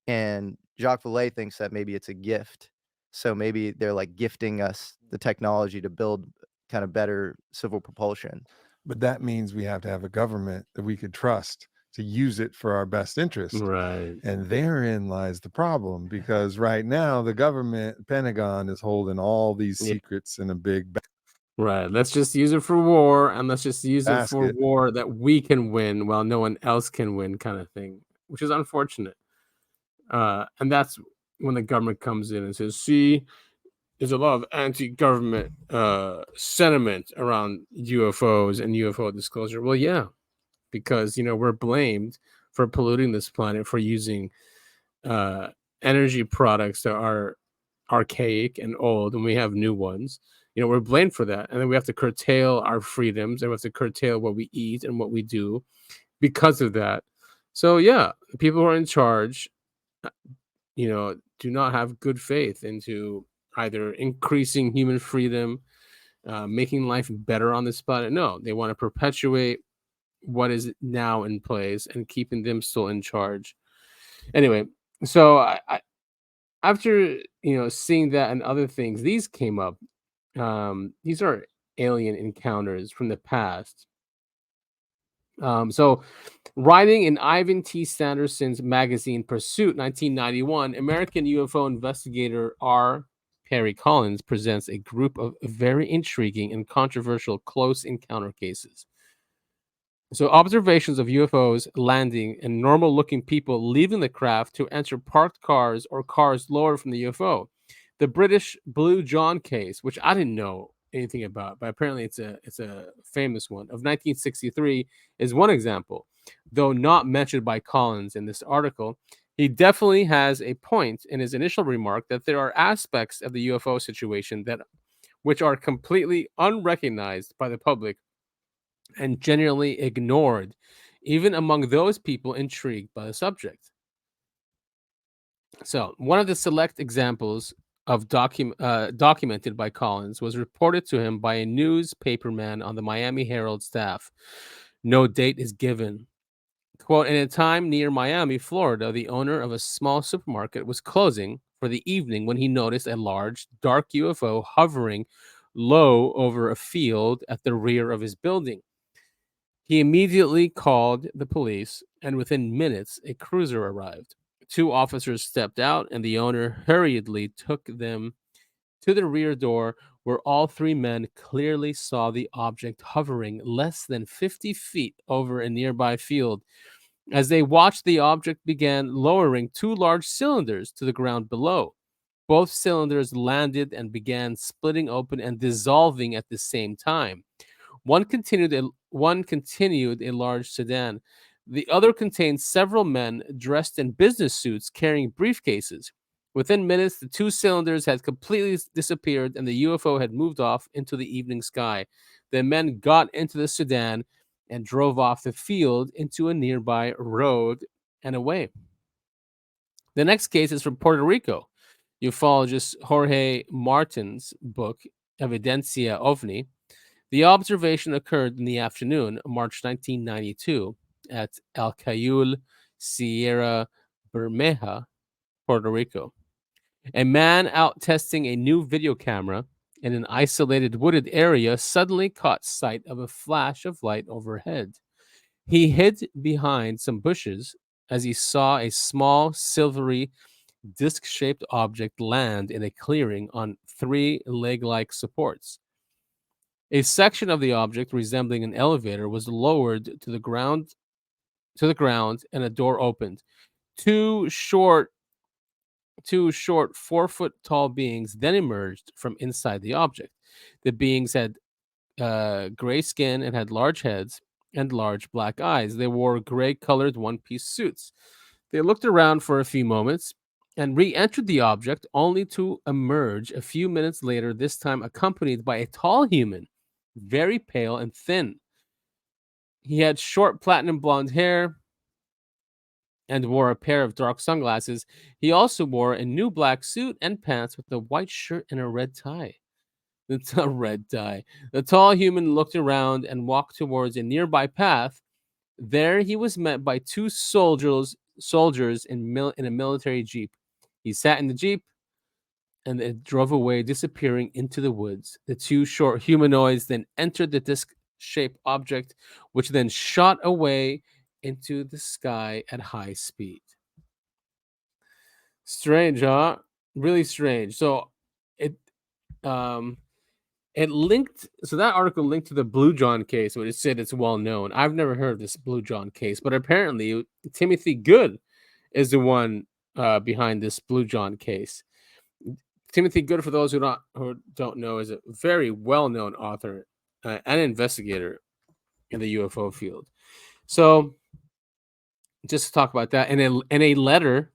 S10: And Jacques Vallée thinks that maybe it's a gift. So maybe they're like gifting us the technology to build kind of better civil propulsion.
S11: But that means we have to have a government that we could trust to use it for our best interest.
S1: Right.
S11: And therein lies the problem, because right now the government, Pentagon, is holding all these secrets in a big bag.
S1: Right. Let's just use it for war, and let's just use it for war that we can win while no one else can win, kind of thing, which is unfortunate. And that's when the government comes in and says, see, there's a lot of anti-government sentiment around UFOs and UFO disclosure. Well, yeah, because, you know, we're blamed for polluting this planet, for using energy products that are archaic and old, and we have new ones. You know, we're blamed for that. And then we have to curtail our freedoms, and we have to curtail what we eat and what we do because of that. So, yeah, the people who are in charge, you know, do not have good faith into either increasing human freedom, making life better on this planet. No, they want to perpetuate what is now in place and keeping them still in charge. Anyway, so I after, you know, seeing that and other things, these came up. These are alien encounters from the past. So writing in Ivan T. Sanderson's magazine Pursuit, 1991, American UFO investigator R. Perry Collins presents a group of very intriguing and controversial close encounter cases. So observations of UFOs landing and normal-looking people leaving the craft to enter parked cars or cars lowered from the UFO. The British Blue John case, which I didn't know anything about, but apparently it's a famous one, of 1963, is one example, though not mentioned by Collins in this article. He definitely has a point in his initial remark that there are aspects of the UFO situation which are completely unrecognized by the public and generally ignored, even among those people intrigued by the subject. So, one of the select examples of documented by Collins was reported to him by a newspaperman on the Miami Herald staff. No date is given. Quote, in a time near Miami, Florida, the owner of a small supermarket was closing for the evening when he noticed a large, dark UFO hovering low over a field at the rear of his building. He immediately called the police, and within minutes, a cruiser arrived. 2 officers stepped out, and the owner hurriedly took them to the rear door, where all 3 men clearly saw the object hovering less than 50 feet over a nearby field. As they watched, the object began lowering 2 large cylinders to the ground below. Both cylinders landed and began splitting open and dissolving at the same time. One continued a large sedan. The other contained several men dressed in business suits carrying briefcases. Within minutes, the 2 cylinders had completely disappeared and the UFO had moved off into the evening sky. The men got into the sedan and drove off the field into a nearby road and away. The next case is from Puerto Rico. Ufologist Jorge Martin's book, Evidencia OVNI. The observation occurred in the afternoon, March 1992, at El Cayul, Sierra Bermeja, Puerto Rico. A man out testing a new video camera in an isolated wooded area suddenly caught sight of a flash of light overhead. He hid behind some bushes as he saw a small, silvery, disc-shaped object land in a clearing on 3 leg-like supports. A section of the object resembling an elevator was lowered to the ground, and a door opened. Two short 4-foot tall beings then emerged from inside the object. The beings had gray skin and had large heads and large black eyes. They wore gray colored one-piece suits. They looked around for a few moments and re-entered the object, only to emerge a few minutes later, this time accompanied by a tall human, very pale and thin. He had short platinum blonde hair and wore a pair of dark sunglasses. He also wore a new black suit and pants with a white shirt and a red tie. It's a red tie. The tall human looked around and walked towards a nearby path. There he was met by two soldiers in a military jeep. He sat in the jeep and it drove away, disappearing into the woods. The two short humanoids then entered the disc-shaped object, which then shot away into the sky at high speed. Strange, huh? Really strange. So it linked, so that article linked to the Blue John case, where it said it's well known. I've never heard of this Blue John case, but apparently Timothy Good is the one behind this Blue John case. Timothy Good, for those who don't know, is a very well-known author and investigator in the UFO field. So just to talk about that, in a letter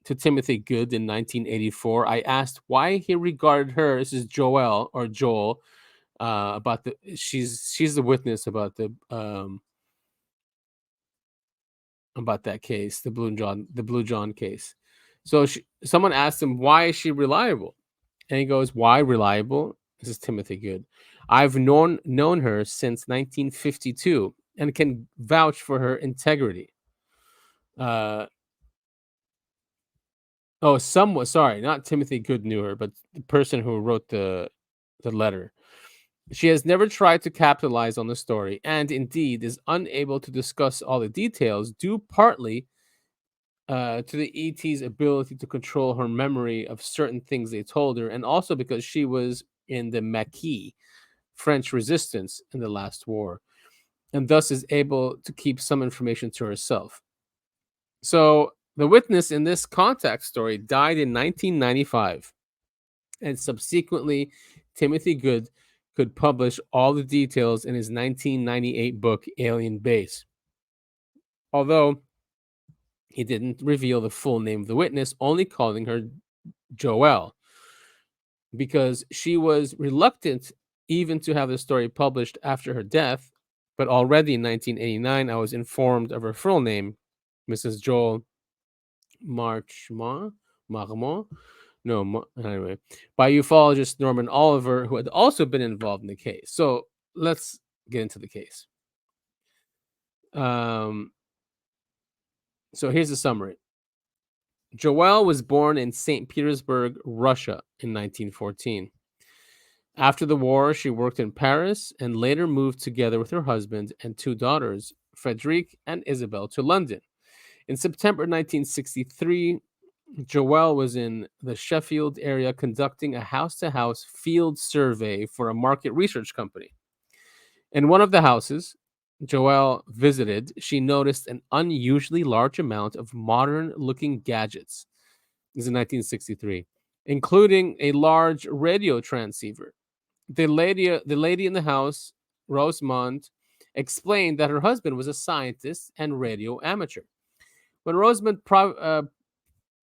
S1: to Timothy Good in 1984, I asked why he regarded her, this is Joel, about she's the witness about that case, the Blue John case. So someone asked him, why is she reliable? And he goes, why reliable? This is Timothy Good. I've known her since 1952 and can vouch for her integrity. Not Timothy Good knew her, but the person who wrote the letter. She has never tried to capitalize on the story, and indeed is unable to discuss all the details, due partly to the ET's ability to control her memory of certain things they told her, and also because she was in the Maquis, French resistance in the last war, and thus is able to keep some information to herself. So the witness in this contact story died in 1995, and subsequently Timothy Good could publish all the details in his 1998 book, Alien Base. Although he didn't reveal the full name of the witness, only calling her Joelle, because she was reluctant even to have the story published after her death. But already in 1989, I was informed of her full name, Mrs. Joel Marmont, anyway, by ufologist Norman Oliver, who had also been involved in the case. So let's get into the case. So here's the summary. Joelle was born in St. Petersburg, Russia in 1914. After the war, she worked in Paris and later moved together with her husband and two daughters, Frederique and Isabel, to London. In September 1963, Joelle was in the Sheffield area conducting a house-to-house field survey for a market research company. In one of the houses Joelle visited, she noticed an unusually large amount of modern-looking gadgets. This is in 1963, including a large radio transceiver. The lady in the house, Rosamond, explained that her husband was a scientist and radio amateur. When Rosamond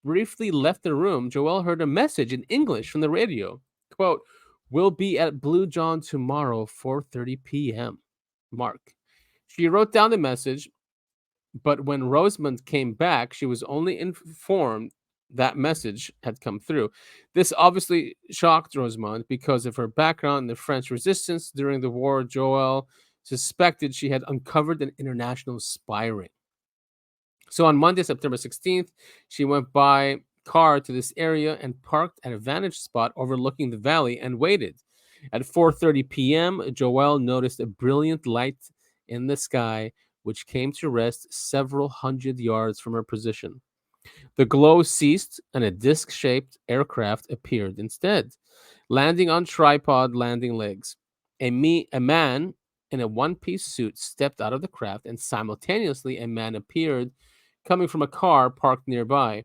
S1: briefly left the room, Joelle heard a message in English from the radio. Quote, "We'll be at Blue John tomorrow, 4:30 p.m. Mark." She wrote down the message, but when Rosamond came back, she was only informed that message had come through. This obviously shocked Rosamond because of her background in the French resistance during the war. Joelle suspected she had uncovered an international spy ring. So on Monday, September 16th, she went by car to this area and parked at a vantage spot overlooking the valley and waited. At 4:30 p.m., Joelle noticed a brilliant light in the sky, which came to rest several hundred yards from her position. The glow ceased, and a disc-shaped aircraft appeared instead, landing on tripod landing legs. A man in a one-piece suit stepped out of the craft, and simultaneously a man appeared coming from a car parked nearby.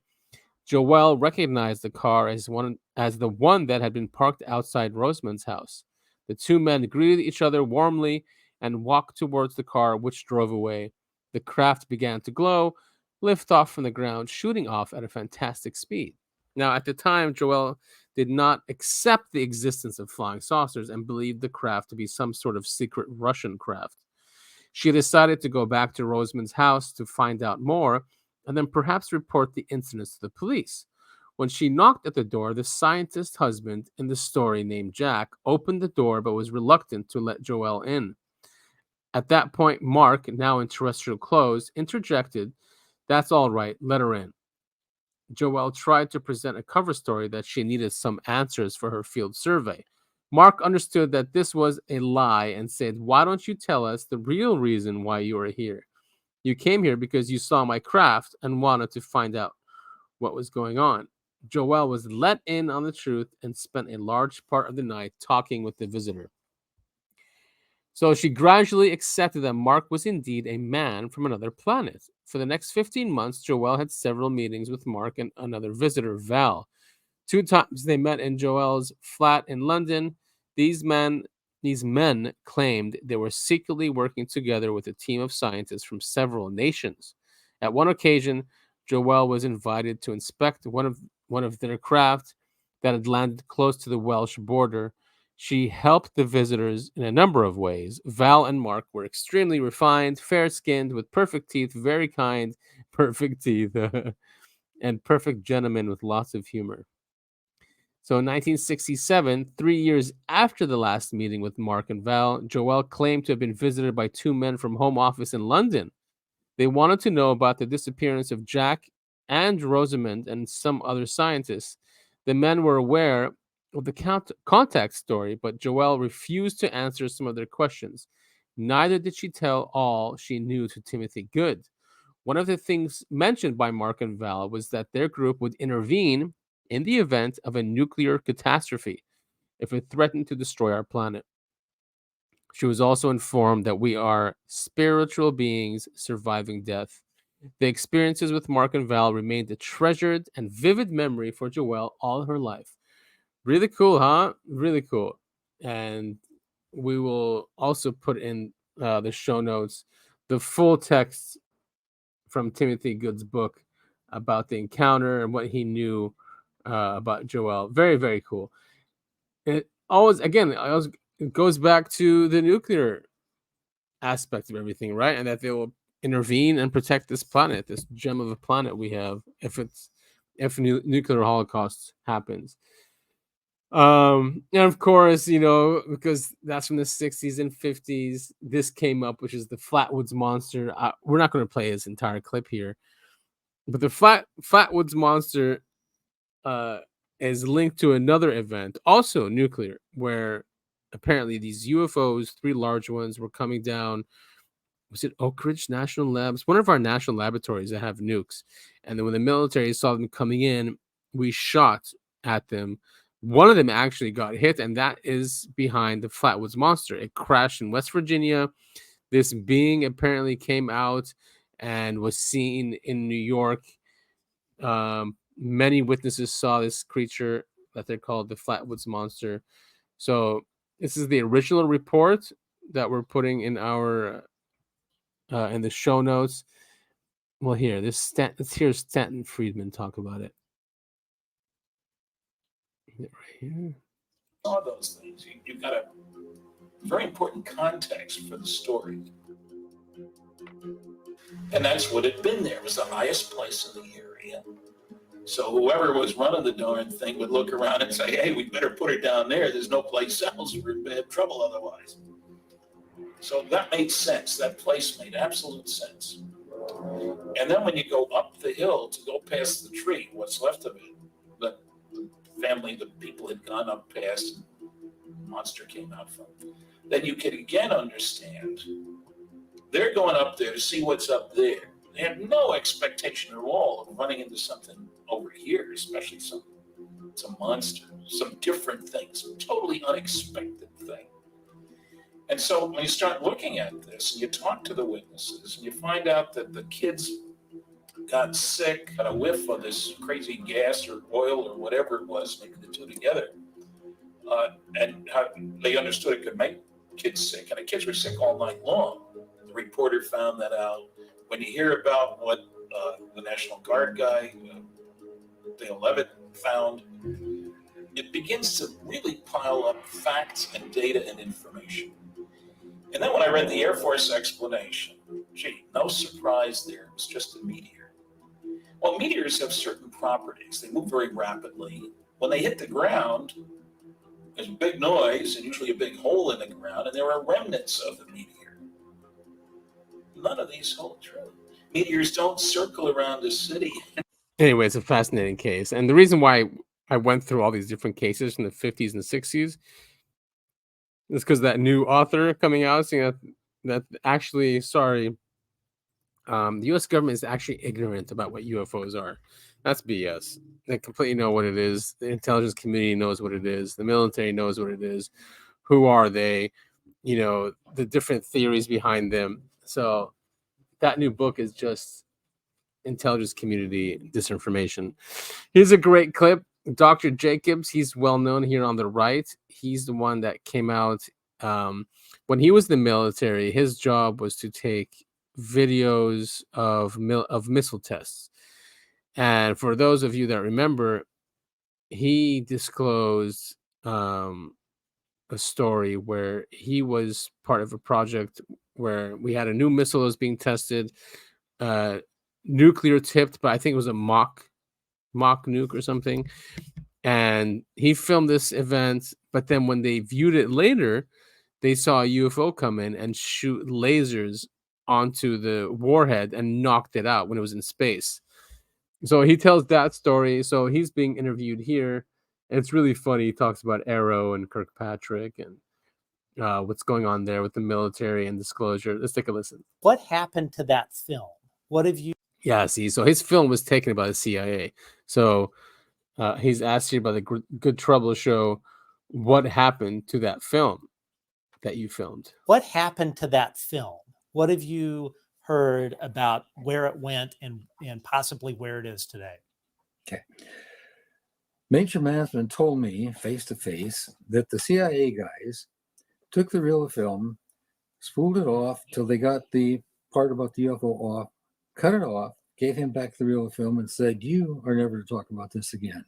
S1: Joelle recognized the car as the one that had been parked outside Rosamond's house. The two men greeted each other warmly and walked towards the car, which drove away. The craft began to glow, lift off from the ground, shooting off at a fantastic speed. Now, at the time, Joelle did not accept the existence of flying saucers and believed the craft to be some sort of secret Russian craft. She decided to go back to Rosamond's house to find out more and then perhaps report the incidents to the police. When she knocked at the door, the scientist's husband in the story, named Jack, opened the door but was reluctant to let Joelle in. At that point, Mark, now in terrestrial clothes, interjected, "That's all right, let her in." Joelle tried to present a cover story that she needed some answers for her field survey. Mark understood that this was a lie and said, "Why don't you tell us the real reason why you are here? You came here because you saw my craft and wanted to find out what was going on." Joelle was let in on the truth and spent a large part of the night talking with the visitor. So she gradually accepted that Mark was indeed a man from another planet. For the next 15 months, Joelle had several meetings with Mark and another visitor, Val. 2 times they met in Joelle's flat in London. These men claimed they were secretly working together with a team of scientists from several nations. At one occasion, Joelle was invited to inspect one of their craft that had landed close to the Welsh border. She helped the visitors in a number of ways. Val and Mark were extremely refined, fair-skinned, with perfect teeth, very kind, perfect teeth, and perfect gentlemen with lots of humor. So in 1967, 3 years after the last meeting with Mark and Val, Joelle claimed to have been visited by 2 men from Home Office in London. They wanted to know about the disappearance of Jack and Rosamond and some other scientists. The men were aware of the contact story, but Joelle refused to answer some of their questions. Neither did she tell all she knew to Timothy Good. One of the things mentioned by Mark and Val was that their group would intervene in the event of a nuclear catastrophe if it threatened to destroy our planet. She was also informed that we are spiritual beings surviving death. The experiences with Mark and Val remained a treasured and vivid memory for Joelle all her life. Really cool, huh? Really cool. And we will also put in the show notes the full text from Timothy Good's book about the encounter and what he knew about Joelle. Very, very cool. It goes back to the nuclear aspect of everything, right? And that they will intervene and protect this planet, this gem of a planet we have, if nuclear holocaust happens. And of course, because that's from the 60s and 50s, this came up, which is the Flatwoods Monster. We're not going to play this entire clip here, but the Flatwoods Monster is linked to another event, also nuclear, where apparently these UFOs, 3 large ones, were coming down. Was it Oak Ridge National Labs? One of our national laboratories that have nukes. And then when the military saw them coming in, we shot at them. One of them actually got hit, and that is behind the Flatwoods Monster. It crashed in West Virginia. This being apparently came out and was seen in New York. Many witnesses saw this creature that they're called the Flatwoods Monster. So this is the original report that we're putting in our in the show notes. Well, here's Stanton Friedman talk about it. Right here.
S12: All those things. You've got a very important context for the story. And that's what had been there. It was the highest place in the area. So whoever was running the darn thing would look around and say, hey, we better put her down there. There's no place else. We're in bad trouble otherwise. So that made sense. That place made absolute sense. And then when you go up the hill to go past the tree, what's left of it, the people had gone up past, and the monster came out from. Then you can again understand they're going up there to see what's up there. They have no expectation at all of running into something over here, especially some monster, some different thing, some totally unexpected thing. And so when you start looking at this and you talk to the witnesses and you find out that the kids got sick, got a whiff of this crazy gas or oil or whatever it was, making the two together, and how they understood it could make kids sick. And the kids were sick all night long. The reporter found that out. When you hear about what the National Guard guy, Dale Levitt, found, it begins to really pile up facts and data and information. And then when I read the Air Force explanation, gee, no surprise there. It was just a meteor. Well, meteors have certain properties. They move very rapidly. When they hit the ground, there's a big noise and usually a big hole in the ground, and there are remnants of the meteor. None of these hold true. Meteors don't circle around the city.
S1: Anyway, it's a fascinating case. And the reason why I went through all these different cases from the 50s and 60s is because that new author coming out saying that actually, the U.S. government is actually ignorant about what UFOs are. That's BS. They completely know what it is. The intelligence community knows what it is. The military knows what it is. Who are they? The different theories behind them. So that new book is just intelligence community disinformation. Here's a great clip. Dr. Jacobs, he's well known here on the right. He's the one that came out when he was in the military. His job was to take videos of missile tests. And for those of you that remember, he disclosed a story where he was part of a project where we had a new missile that was being tested, nuclear tipped, but I think it was a mock nuke or something. And he filmed this event, but then when they viewed it later, they saw a UFO come in and shoot lasers onto the warhead and knocked it out when it was in space. So he tells that story. So he's being interviewed here. And it's really funny. He talks about Arrow and Kirkpatrick and what's going on there with the military and disclosure. Let's take a listen.
S13: What happened to that film? What have you?
S1: Yeah, see, so his film was taken by the CIA. So he's asked you by the Good Trouble show, what happened to that film that you filmed?
S13: What happened to that film? What have you heard about where it went and possibly where it is today?
S14: Okay. Major management told me face to face that the CIA guys took the reel of film, spooled it off till they got the part about the UFO off, cut it off, gave him back the reel of film and said, "You are never to talk about this again."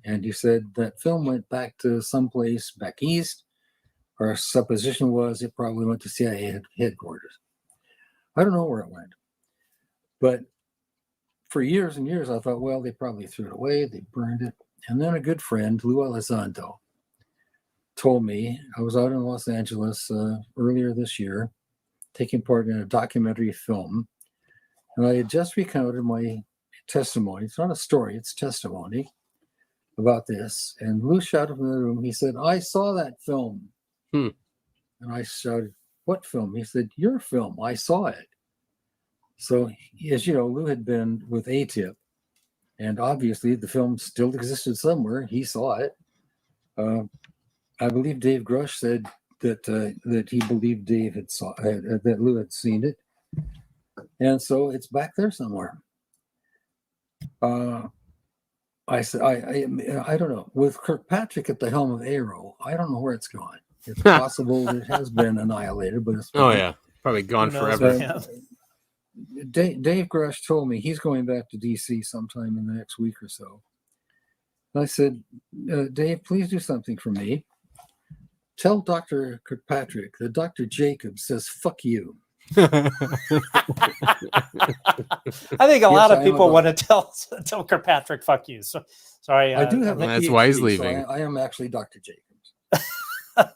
S14: And he said that film went back to someplace back east. Our supposition was it probably went to CIA headquarters. I don't know where it went. But for years and years, I thought, well, they probably threw it away. They burned it. And then a good friend, Lou Elizondo, told me, I was out in Los Angeles earlier this year, taking part in a documentary film. And I had just recounted my testimony. It's not a story, it's testimony about this. And Lou shouted from the room. He said, "I saw that film." And I shouted, "What film?" He said, "Your film. I saw it." So, as you know, Lou had been with ATIP. And obviously the film still existed somewhere. He saw it. I believe Dave Grush said that he believed Dave that Lou had seen it. And so it's back there somewhere. I said, I don't know. With Kirkpatrick at the helm of Arrow, I don't know where it's gone. It's possible that it has been annihilated, but it's
S1: probably gone forever.
S14: Dave Grush told me he's going back to DC sometime in the next week or so. And I said, "Dave, please do something for me. Tell Dr. Kirkpatrick that Dr. Jacobs says fuck you."
S13: I think a lot of people want to tell Kirkpatrick fuck you. So sorry.
S14: I do have a
S1: that's
S14: PhD,
S1: why he's leaving.
S14: So I am actually Dr. Jacobs.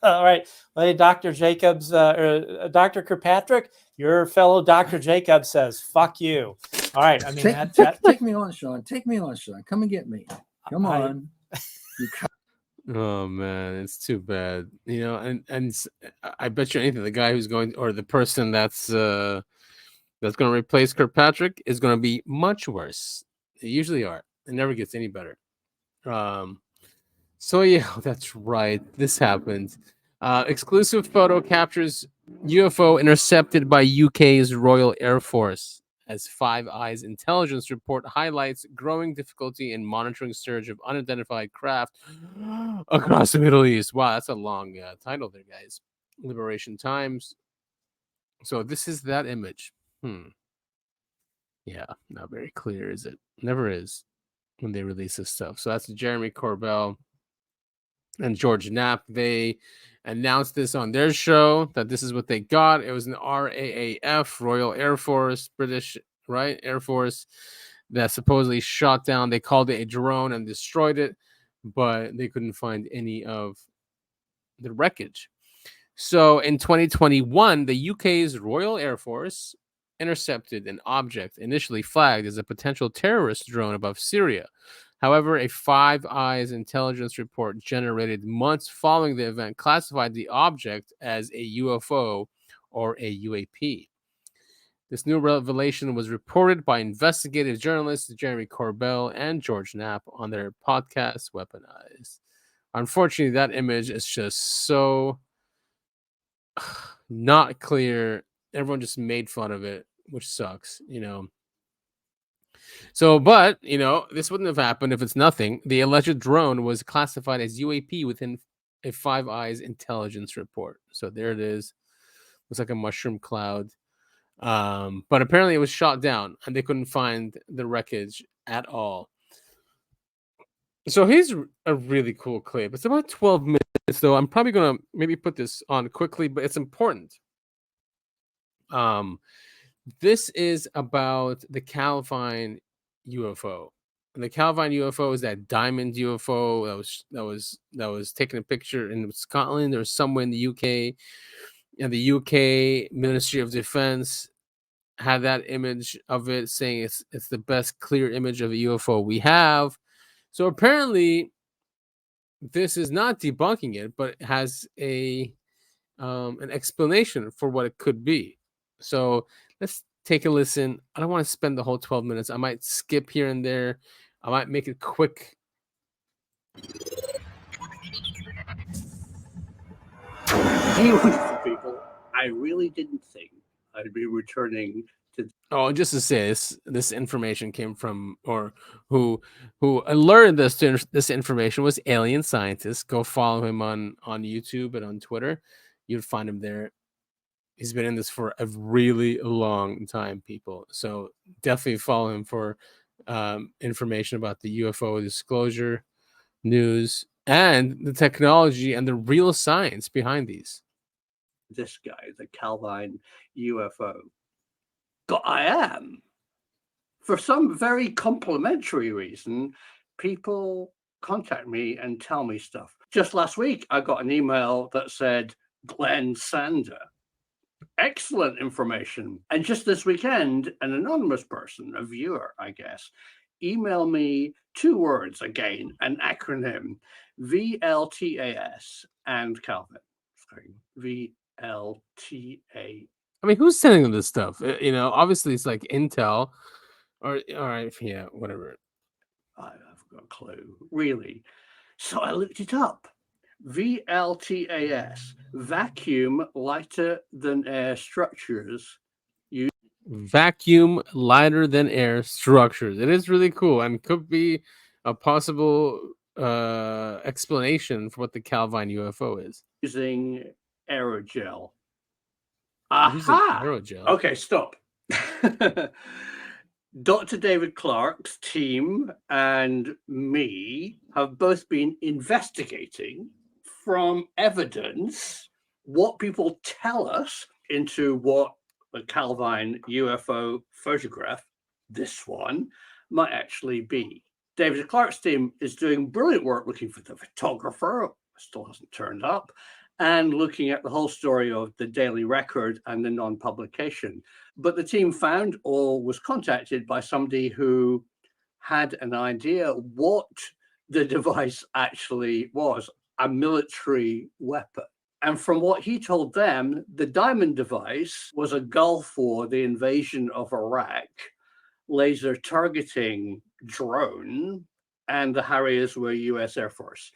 S13: All right. Well, Dr. Jacobs, Dr. Kirkpatrick, your fellow Dr. Jacobs says, "Fuck you." All right. I mean,
S14: take me on, Sean. Take me on, Sean. Come and get me. Come on.
S1: Oh man, it's too bad. And I bet you anything, the guy who's going, or the person that's going to replace Kirkpatrick is going to be much worse. They usually are. It never gets any better. So yeah, that's right. This happened. Exclusive photo captures UFO intercepted by UK's Royal Air Force as Five Eyes intelligence report highlights growing difficulty in monitoring surge of unidentified craft across the Middle East. Wow, that's a long title there, guys. Liberation Times. So this is that image. Yeah, not very clear, is it? Never is when they release this stuff. So that's Jeremy Corbell and George Knapp. They announced this on their show that this is what they got. It was an RAAF, Royal Air Force, British, right? Air Force that supposedly shot down. They called it a drone and destroyed it, but they couldn't find any of the wreckage. So in 2021, the UK's Royal Air Force intercepted an object initially flagged as a potential terrorist drone above Syria. However, a Five Eyes intelligence report generated months following the event classified the object as a UFO or a UAP. This new revelation was reported by investigative journalists Jeremy Corbell and George Knapp on their podcast, Weaponized. Unfortunately, that image is just so not clear. Everyone just made fun of it, which sucks, you know. So, but, you know, this wouldn't have happened if it's nothing. The alleged drone was classified as UAP within a Five Eyes intelligence report. So there it is. Looks like a mushroom cloud. But apparently it was shot down and they couldn't find the wreckage at all. So here's a really cool clip. It's about 12 minutes, though. I'm probably going to maybe put this on quickly, but it's important. This is about the Calvine UFO. And the Calvine UFO is that diamond UFO that was taking a picture in Scotland or somewhere in the UK. And the UK Ministry of Defense had that image of it, saying it's the best clear image of a UFO we have. So apparently, this is not debunking it, but it has an explanation for what it could be. So let's take a listen. I don't want to spend the whole 12 minutes. I might skip here and there. I might make it quick.
S15: Hey, wonderful people. I really didn't think I'd be returning to.
S1: Oh, just to say, this information came from, or who alerted this information was Alien Scientist. Go follow him on YouTube and on Twitter. You'd find him there. He's been in this for a really long time, people. So definitely follow him for information about the UFO disclosure news and the technology and the real science behind these.
S15: This guy, the Calvine UFO. I am. For some very complimentary reason, people contact me and tell me stuff. Just last week, I got an email that said, Glenn Sander. Excellent information. And just this weekend, an anonymous person, a viewer, I guess, emailed me 2 words again, an acronym, VLTAS and Calvin. VLTA.
S1: I mean, who's sending them this stuff? You know, obviously it's like Intel or all right, yeah, whatever.
S15: I've got a clue, really. So I looked it up. VLTAS, vacuum lighter than air structures.
S1: Vacuum lighter than air structures. It is really cool and could be a possible explanation for what the Calvine UFO is.
S15: Using aerogel.
S1: Using
S15: Aha!
S1: aerogel.
S15: Okay, stop. Dr. David Clark's team and me have both been investigating from evidence what people tell us into what the Calvine UFO photograph, this one, might actually be. David Clark's team is doing brilliant work looking for the photographer, still hasn't turned up, and looking at the whole story of the Daily Record and the non-publication. But the team found or was contacted by somebody who had an idea what the device actually was, a military weapon. And from what he told them, the Diamond device was a Gulf War, the invasion of Iraq, laser targeting drone, and the Harriers were US Air Force.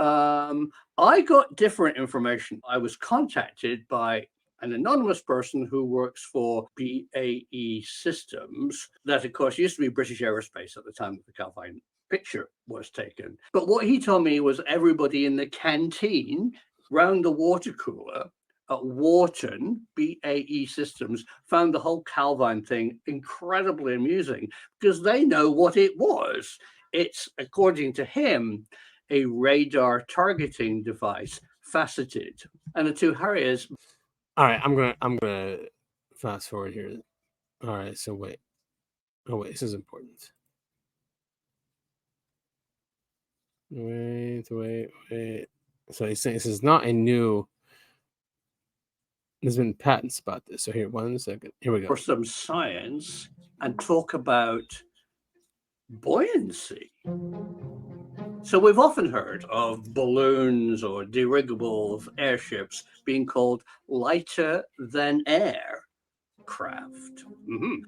S15: I got different information. I was contacted by an anonymous person who works for BAE Systems, that of course used to be British Aerospace at the time that the Calvine picture was taken. But what he told me was everybody in the canteen round the water cooler at Wharton, BAE Systems, found the whole Calvine thing incredibly amusing because they know what it was. It's, according to him, a radar targeting device, faceted. And the two Harriers.
S1: All right, I'm gonna fast forward here. All right, so wait. Oh wait, this is important. Wait. So he's saying this is not a new. There's been patents about this. So here, 1 second. Here we go.
S15: For some science and talk about buoyancy. So we've often heard of balloons or dirigible airships being called lighter than air craft.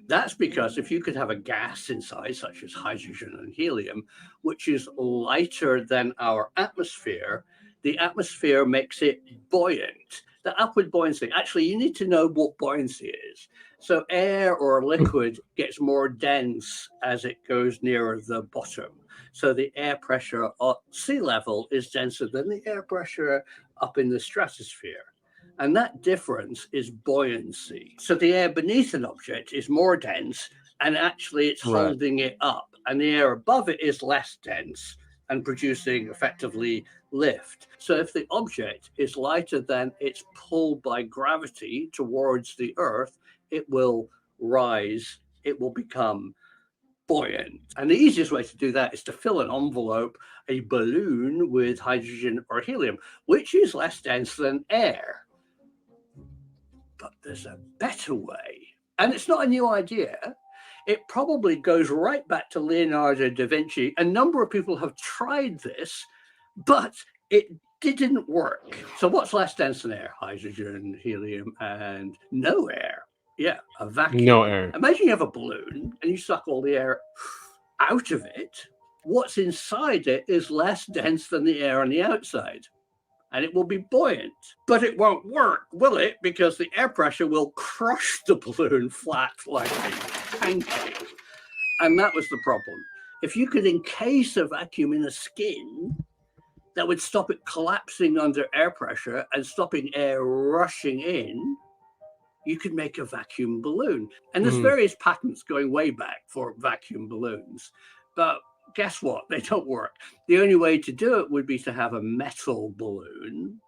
S15: That's because if you could have a gas inside, such as hydrogen and helium, which is lighter than our atmosphere, the atmosphere makes it buoyant. The upward buoyancy, actually, you need to know what buoyancy is. So air or liquid gets more dense as it goes nearer the bottom. So the air pressure at sea level is denser than the air pressure up in the stratosphere. And that difference is buoyancy. So the air beneath an object is more dense, and actually it's holding it up. And the air above it is less dense and producing effectively lift. So if the object is lighter than it's pulled by gravity towards the Earth, it will rise, it will become buoyant. And the easiest way to do that is to fill an envelope, a balloon, with hydrogen or helium, which is less dense than air. But there's a better way. And it's not a new idea. It probably goes right back to Leonardo da Vinci. A number of people have tried this, but it didn't work. So what's less dense than air? Hydrogen, helium, and no air. Yeah, a vacuum.
S1: No air.
S15: Imagine you have a balloon and you suck all the air out of it. What's inside it is less dense than the air on the outside, and it will be buoyant. But it won't work, will it? Because the air pressure will crush the balloon flat like a pancake. And that was the problem. If you could encase a vacuum in a skin, that would stop it collapsing under air pressure and stopping air rushing in, you could make a vacuum balloon. And there's various patents going way back for vacuum balloons. But guess what? They don't work. The only way to do it would be to have a metal balloon,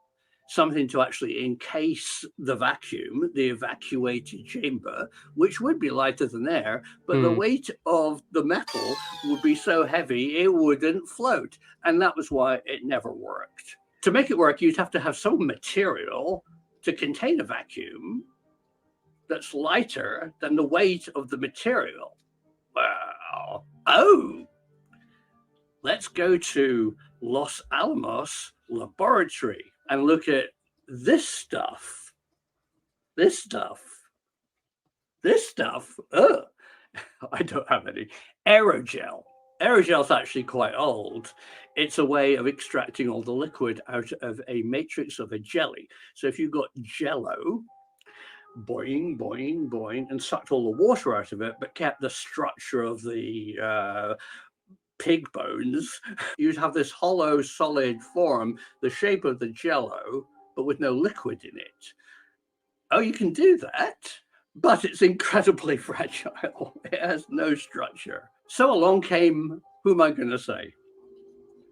S15: something to actually encase the vacuum, the evacuated chamber, which would be lighter than air, but the weight of the metal would be so heavy it wouldn't float. And that was why it never worked. To make it work, you'd have to have some material to contain a vacuum that's lighter than the weight of the material. Well, let's go to Los Alamos Laboratory and look at this stuff. This stuff. I don't have any. Aerogel. Aerogel is actually quite old. It's a way of extracting all the liquid out of a matrix of a jelly. So if you've got Jello, boing, boing, boing, and sucked all the water out of it, but kept the structure of the pig bones, you'd have this hollow, solid form, the shape of the Jello, but with no liquid in it. Oh, you can do that, but it's incredibly fragile. It has no structure. So along came, who am I going to say?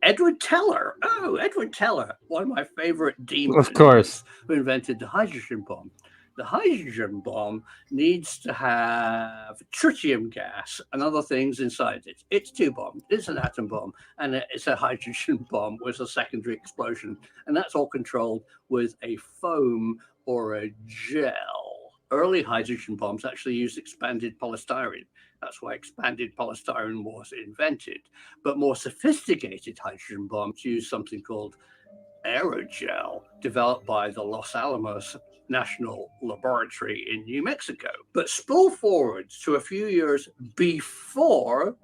S15: Edward Teller. Oh, Edward Teller, one of my favorite demons.
S1: Of course.
S15: Who invented the hydrogen bomb. The hydrogen bomb needs to have tritium gas and other things inside it. It's two bombs. It's an atom bomb, and it's a hydrogen bomb with a secondary explosion. And that's all controlled with a foam or a gel. Early hydrogen bombs actually used expanded polystyrene. That's why expanded polystyrene was invented. But more sophisticated hydrogen bombs use something called aerogel, developed by the Los Alamos National Laboratory in New Mexico. But spool forward to a few years before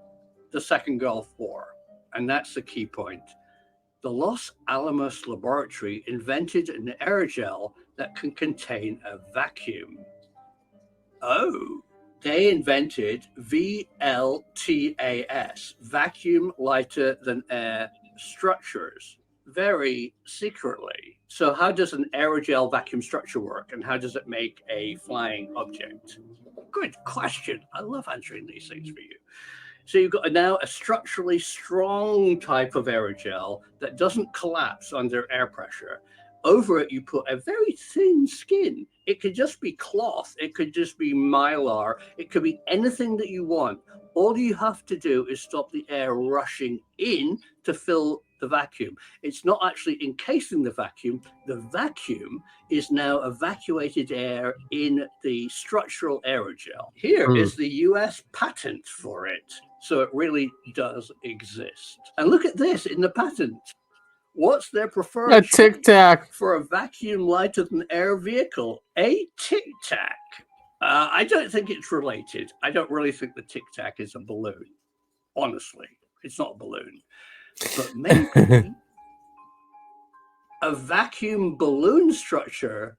S15: the Second Gulf War, and that's the key point. The Los Alamos laboratory invented an aerogel that can contain a vacuum. Oh, they invented VLTAS, vacuum lighter than air structures, very secretly. So how does an aerogel vacuum structure work, and how does it make a flying object? Good question. I love answering these things for you. So you've got now a structurally strong type of aerogel that doesn't collapse under air pressure. Over it, you put a very thin skin. It could just be cloth. It could just be mylar. It could be anything that you want. All you have to do is stop the air rushing in to fill the vacuum. It's not actually encasing the vacuum. The vacuum is now evacuated air in the structural aerogel. Here is the US patent for it. So it really does exist. And look at this in the patent. What's their preferred
S1: A Tic Tac
S15: for a vacuum lighter than air vehicle? A Tic Tac. I don't think it's related. I don't really think the Tic Tac is a balloon. Honestly, it's not a balloon. But maybe a vacuum balloon structure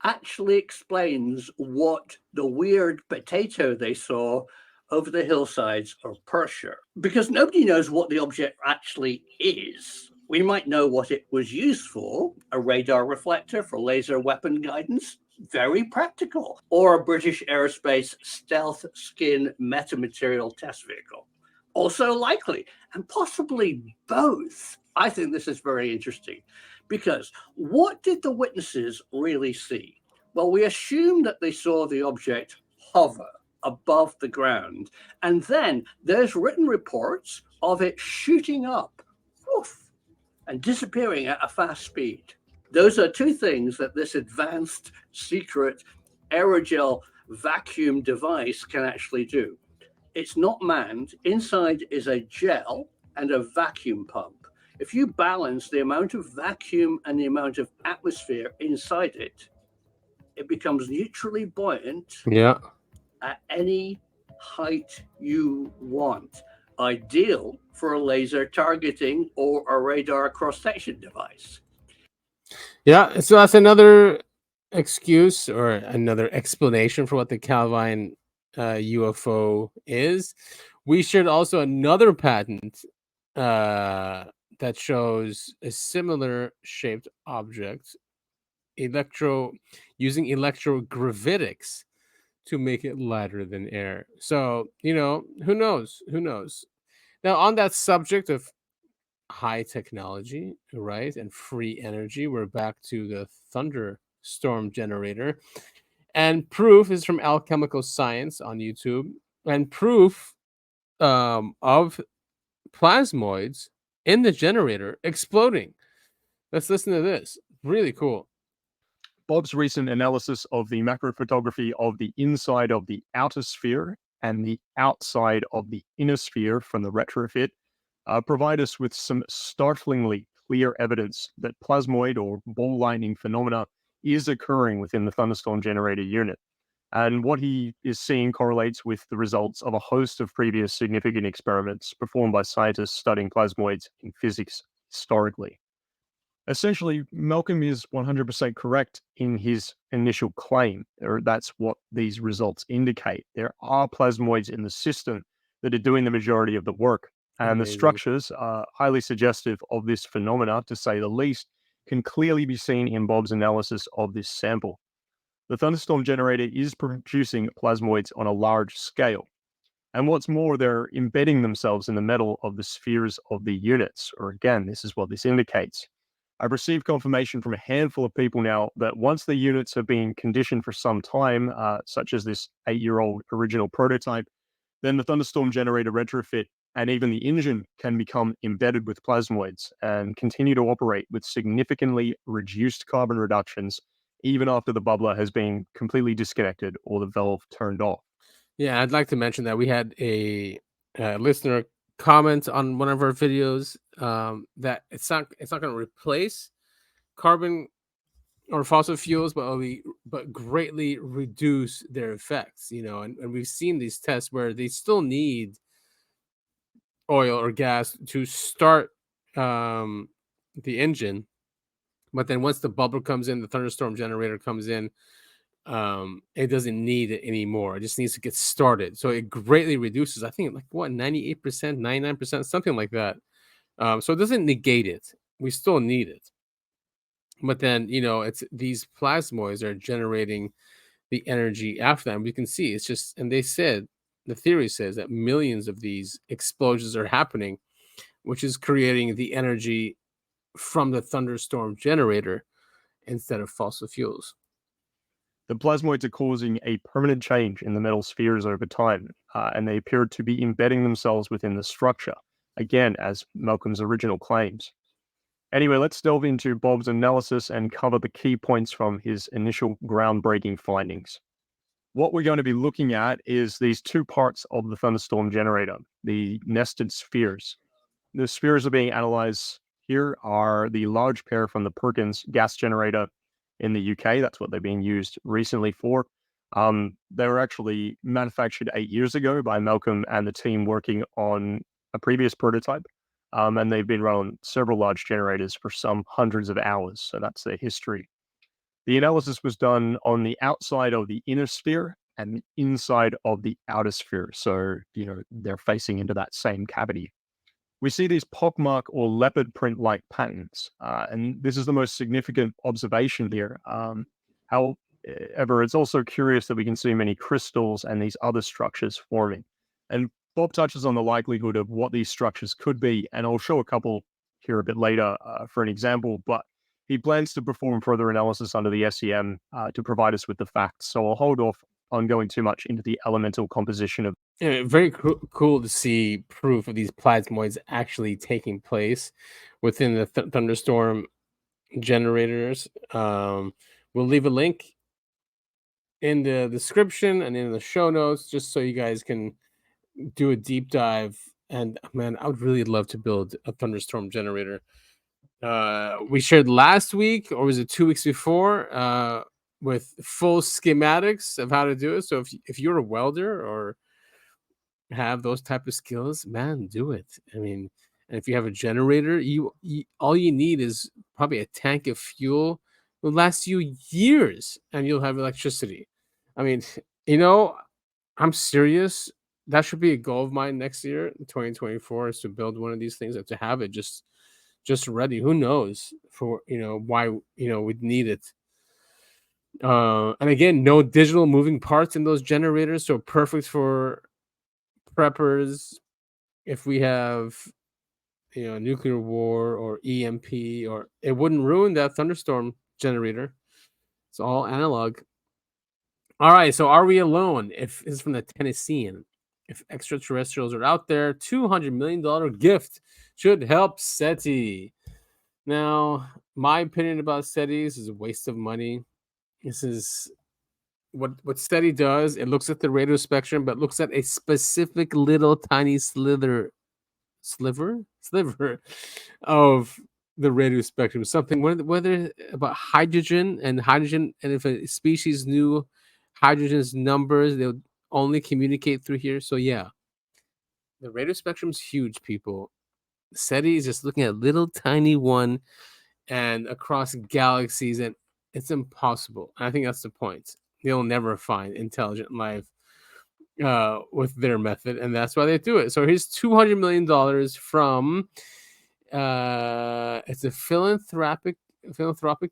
S15: actually explains what the weird potato they saw over the hillsides of Persia. Because nobody knows what the object actually is. We might know what it was used for, a radar reflector for laser weapon guidance, very practical, or a British aerospace stealth skin metamaterial test vehicle. Also likely, and possibly both. I think this is very interesting because what did the witnesses really see? Well, we assume that they saw the object hover above the ground, and then there's written reports of it shooting up, woof, and disappearing at a fast speed. Those are two things that this advanced secret aerogel vacuum device can actually do. It's not manned. Inside is a gel and a vacuum pump. If you balance the amount of vacuum and the amount of atmosphere inside it, it becomes neutrally buoyant at any height you want. Ideal for a laser targeting or a radar cross-section device.
S1: Yeah, so that's another excuse or another explanation for what the Calvine UFO is. We shared also another patent that shows a similar shaped object using electrogravitics to make it lighter than air. So, who knows? Now, on that subject of high technology, right, and free energy, we're back to the thunderstorm generator. And proof is from Alchemical Science on YouTube. And proof of plasmoids in the generator exploding. Let's listen to this. Really cool.
S16: Bob's recent analysis of the macro photography of the inside of the outer sphere and the outside of the inner sphere from the retrofit provide us with some startlingly clear evidence that plasmoid or ball lightning phenomena is occurring within the thunderstorm generator unit. And what he is seeing correlates with the results of a host of previous significant experiments performed by scientists studying plasmoids in physics historically. Essentially, Malcolm is 100% correct in his initial claim, or that's what these results indicate. There are plasmoids in the system that are doing the majority of the work, and the structures are highly suggestive of this phenomena, to say the least, can clearly be seen in Bob's analysis of this sample. The thunderstorm generator is producing plasmoids on a large scale. And what's more, they're embedding themselves in the metal of the spheres of the units, or again, this is what this indicates. I've received confirmation from a handful of people now that once the units have been conditioned for some time, such as this 8-year-old original prototype, then the thunderstorm generator retrofit and even the engine can become embedded with plasmoids and continue to operate with significantly reduced carbon reductions, even after the bubbler has been completely disconnected or the valve turned off.
S1: Yeah, I'd like to mention that we had a listener comment on one of our videos that it's not going to replace carbon or fossil fuels, but greatly reduce their effects. And we've seen these tests where they still need oil or gas to start the engine. But then once the bubble comes in, the thunderstorm generator comes in, it doesn't need it anymore. It just needs to get started. So it greatly reduces, I think, like what, 98%, 99%, something like that. So it doesn't negate it. We still need it. But then, it's these plasmoids are generating the energy after that. And we can see it's just, and they said, the theory says that millions of these explosions are happening, which is creating the energy from the thunderstorm generator instead of fossil fuels.
S16: The plasmoids are causing a permanent change in the metal spheres over time, and they appear to be embedding themselves within the structure, again, as Malcolm's original claims. Anyway, let's delve into Bob's analysis and cover the key points from his initial groundbreaking findings. What we're going to be looking at is these two parts of the thunderstorm generator, the nested spheres. The spheres are being analyzed here are the large pair from the Perkins gas generator in the UK. That's what they're being used recently for. They were actually manufactured 8 years ago by Malcolm and the team working on a previous prototype. And they've been run on several large generators for some hundreds of hours. So that's their history. The analysis was done on the outside of the inner sphere and the inside of the outer sphere. So, they're facing into that same cavity. We see these pockmark or leopard print-like patterns, and this is the most significant observation here. However, it's also curious that we can see many crystals and these other structures forming. And Bob touches on the likelihood of what these structures could be, and I'll show a couple here a bit later for an example, but he plans to perform further analysis under the SEM to provide us with the facts, so I'll hold off on going too much into the elemental composition of.
S1: Very cool to see proof of these plasmoids actually taking place within the thunderstorm generators. We'll leave a link in the description and in the show notes just so you guys can do a deep dive. And man, I would really love to build a thunderstorm generator. We shared last week, or was it 2 weeks before, with full schematics of how to do it. So if you're a welder or have those type of skills, man, do it. I mean, and if you have a generator, you all you need is probably a tank of fuel. Will last you years, and you'll have electricity. I mean, I'm serious. That should be a goal of mine next year, 2024, is to build one of these things and to have it just ready. Who knows for why we'd need it. And again, no digital moving parts in those generators, so perfect for preppers if we have nuclear war or EMP, or it wouldn't ruin that thunderstorm generator. It's all analog. All right, so are we alone? If this is from the Tennessean, if extraterrestrials are out there, $200 million gift should help SETI. Now, my opinion about SETI is a waste of money. This is what SETI does. It looks at the radio spectrum, but looks at a specific little tiny sliver of the radio spectrum. Something whether about hydrogen, and if a species knew hydrogen's numbers, they would only communicate through here. So yeah, the radio spectrum's huge, people. SETI is just looking at little tiny one and across galaxies, and it's impossible. I think that's the point. They'll never find intelligent life with their method, and that's why they do it. So here's $200 million from it's a philanthropic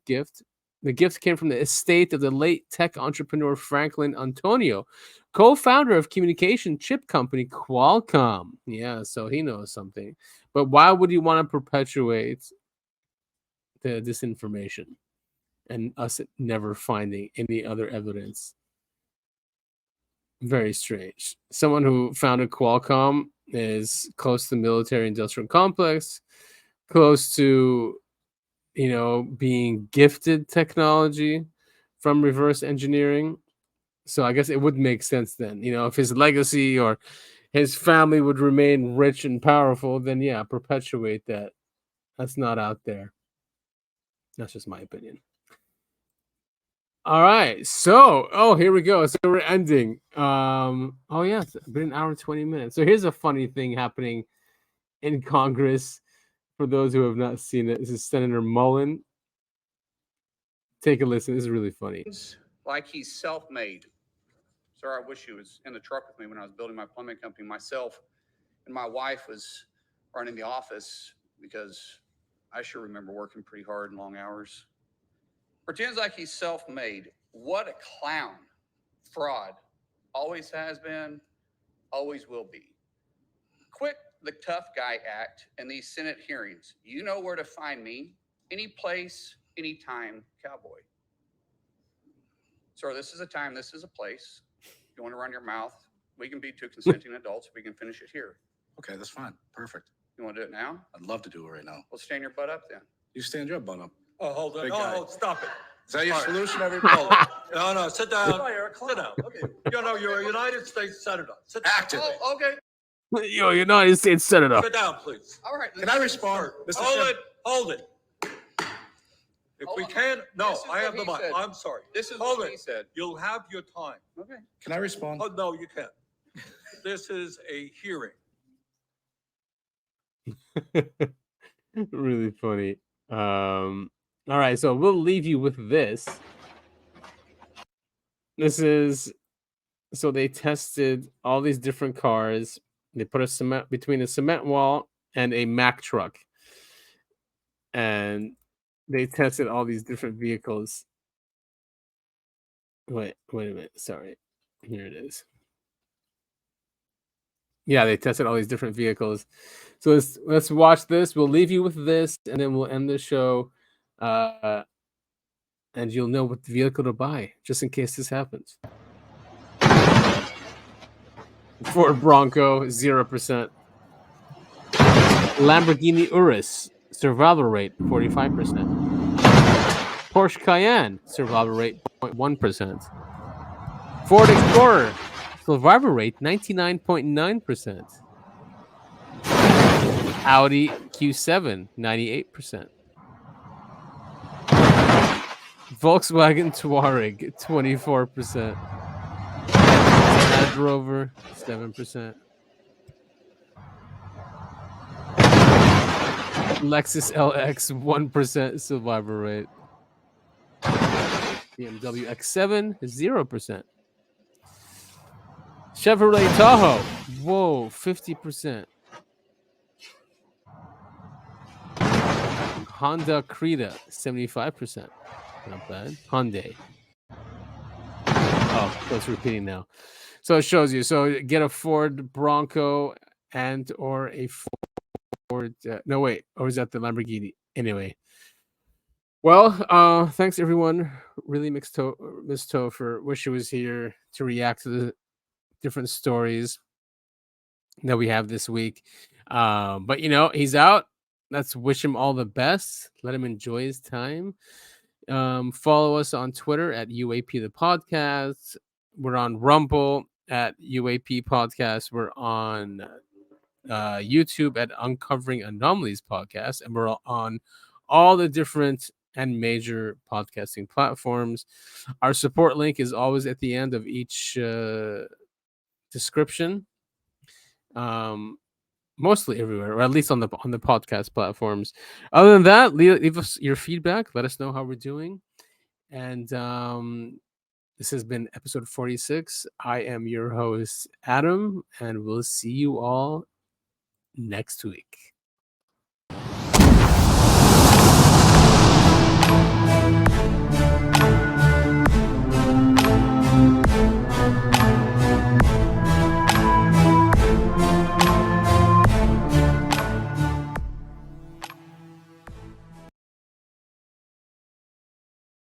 S1: gift. The gift came from the estate of the late tech entrepreneur Franklin Antonio, co-founder of communication chip company Qualcomm. Yeah, so he knows something. But why would you want to perpetuate the disinformation and us never finding any other evidence? Very strange. Someone who founded Qualcomm is close to the military-industrial complex, close to being gifted technology from reverse engineering. So I guess it would make sense then, if his legacy or his family would remain rich and powerful, then yeah, perpetuate that. That's not out there. That's just my opinion. All right. So, here we go. So we're ending. It's been an hour and 20 minutes. So here's a funny thing happening in Congress. For those who have not seen it, this is Senator Mullen. Take a listen. This is really funny.
S17: Like he's self-made. Sir, I wish he was in the truck with me when I was building my plumbing company. Myself and my wife was running the office because I sure remember working pretty hard and long hours. Pretends like he's self-made. What a clown. Fraud. Always has been, always will be. Quit the tough guy act in these Senate hearings. You know where to find me. Any place, anytime, cowboy. Sir, this is a time, this is a place. You want to run your mouth? We can be two consenting adults. We can finish it here.
S18: Okay, that's fine. Perfect.
S17: You want to do it now?
S18: I'd love to do it right now.
S17: Well, stand your butt up then.
S18: You stand your butt up.
S19: Oh, hold on.
S18: Big
S19: No,
S18: guy.
S19: no, stop it.
S18: Is that your
S19: All right.
S18: solution, everybody?
S19: Hold on. No, no, sit down.
S18: Oh, you're a
S19: Sit down. Okay. You know, you're a United States Senator. Sit down.
S18: Actively.
S19: Oh, okay.
S1: Yo, United States Senator.
S19: Sit down, please.
S17: All right.
S18: Can I respond? Mr.
S19: Hold
S18: Chairman?
S19: it. Hold it. If we can, no,
S17: This is
S19: I have
S17: what
S19: the
S17: he
S19: mic.
S17: said.
S19: I'm sorry.
S17: This is
S19: Hold
S17: what
S19: it.
S17: he said.
S19: You'll have your time.
S17: Okay.
S18: Can I respond?
S19: Oh, no, you can't. This is a hearing.
S1: Really funny. All right, so we'll leave you with this. This is so they tested all these different cars. They put a cement between a cement wall and a Mack truck, and they tested all these different vehicles. Wait a minute. Sorry, here it is. Yeah, they tested all these different vehicles. So let's watch this. We'll leave you with this, and then we'll end the show. And you'll know what vehicle to buy, just in case this happens. Ford Bronco, 0%. Lamborghini Urus, survival rate, 45%. Porsche Cayenne, survival rate, 0.1%. Ford Explorer, survival rate, 99.9%. Audi Q7, 98%. Volkswagen Touareg, 24%. Land Rover, 7%. Lexus LX, 1% survival rate. BMW X7, 0%. Chevrolet Tahoe, whoa, 50%. Honda Creta, 75%. Not bad. Hyundai. Oh, that's repeating now. So it shows you. So get a Ford Bronco and or a Ford. No, wait. Or is that the Lamborghini? Anyway. Well, thanks everyone. Really Miss Topher. Wish she was here to react to the different stories that we have this week. But he's out. Let's wish him all the best. Let him enjoy his time. Follow us on Twitter at UAP the podcast. We're on Rumble at UAP podcast. We're on YouTube at Uncovering Anomalies Podcast, and we're on all the different and major podcasting platforms. Our support link is always at the end of each description. Mostly everywhere, or at least on the podcast platforms. Other than that, leave us your feedback. Let us know how we're doing. And this has been episode 46. I am your host, Adam, and we'll see you all next week.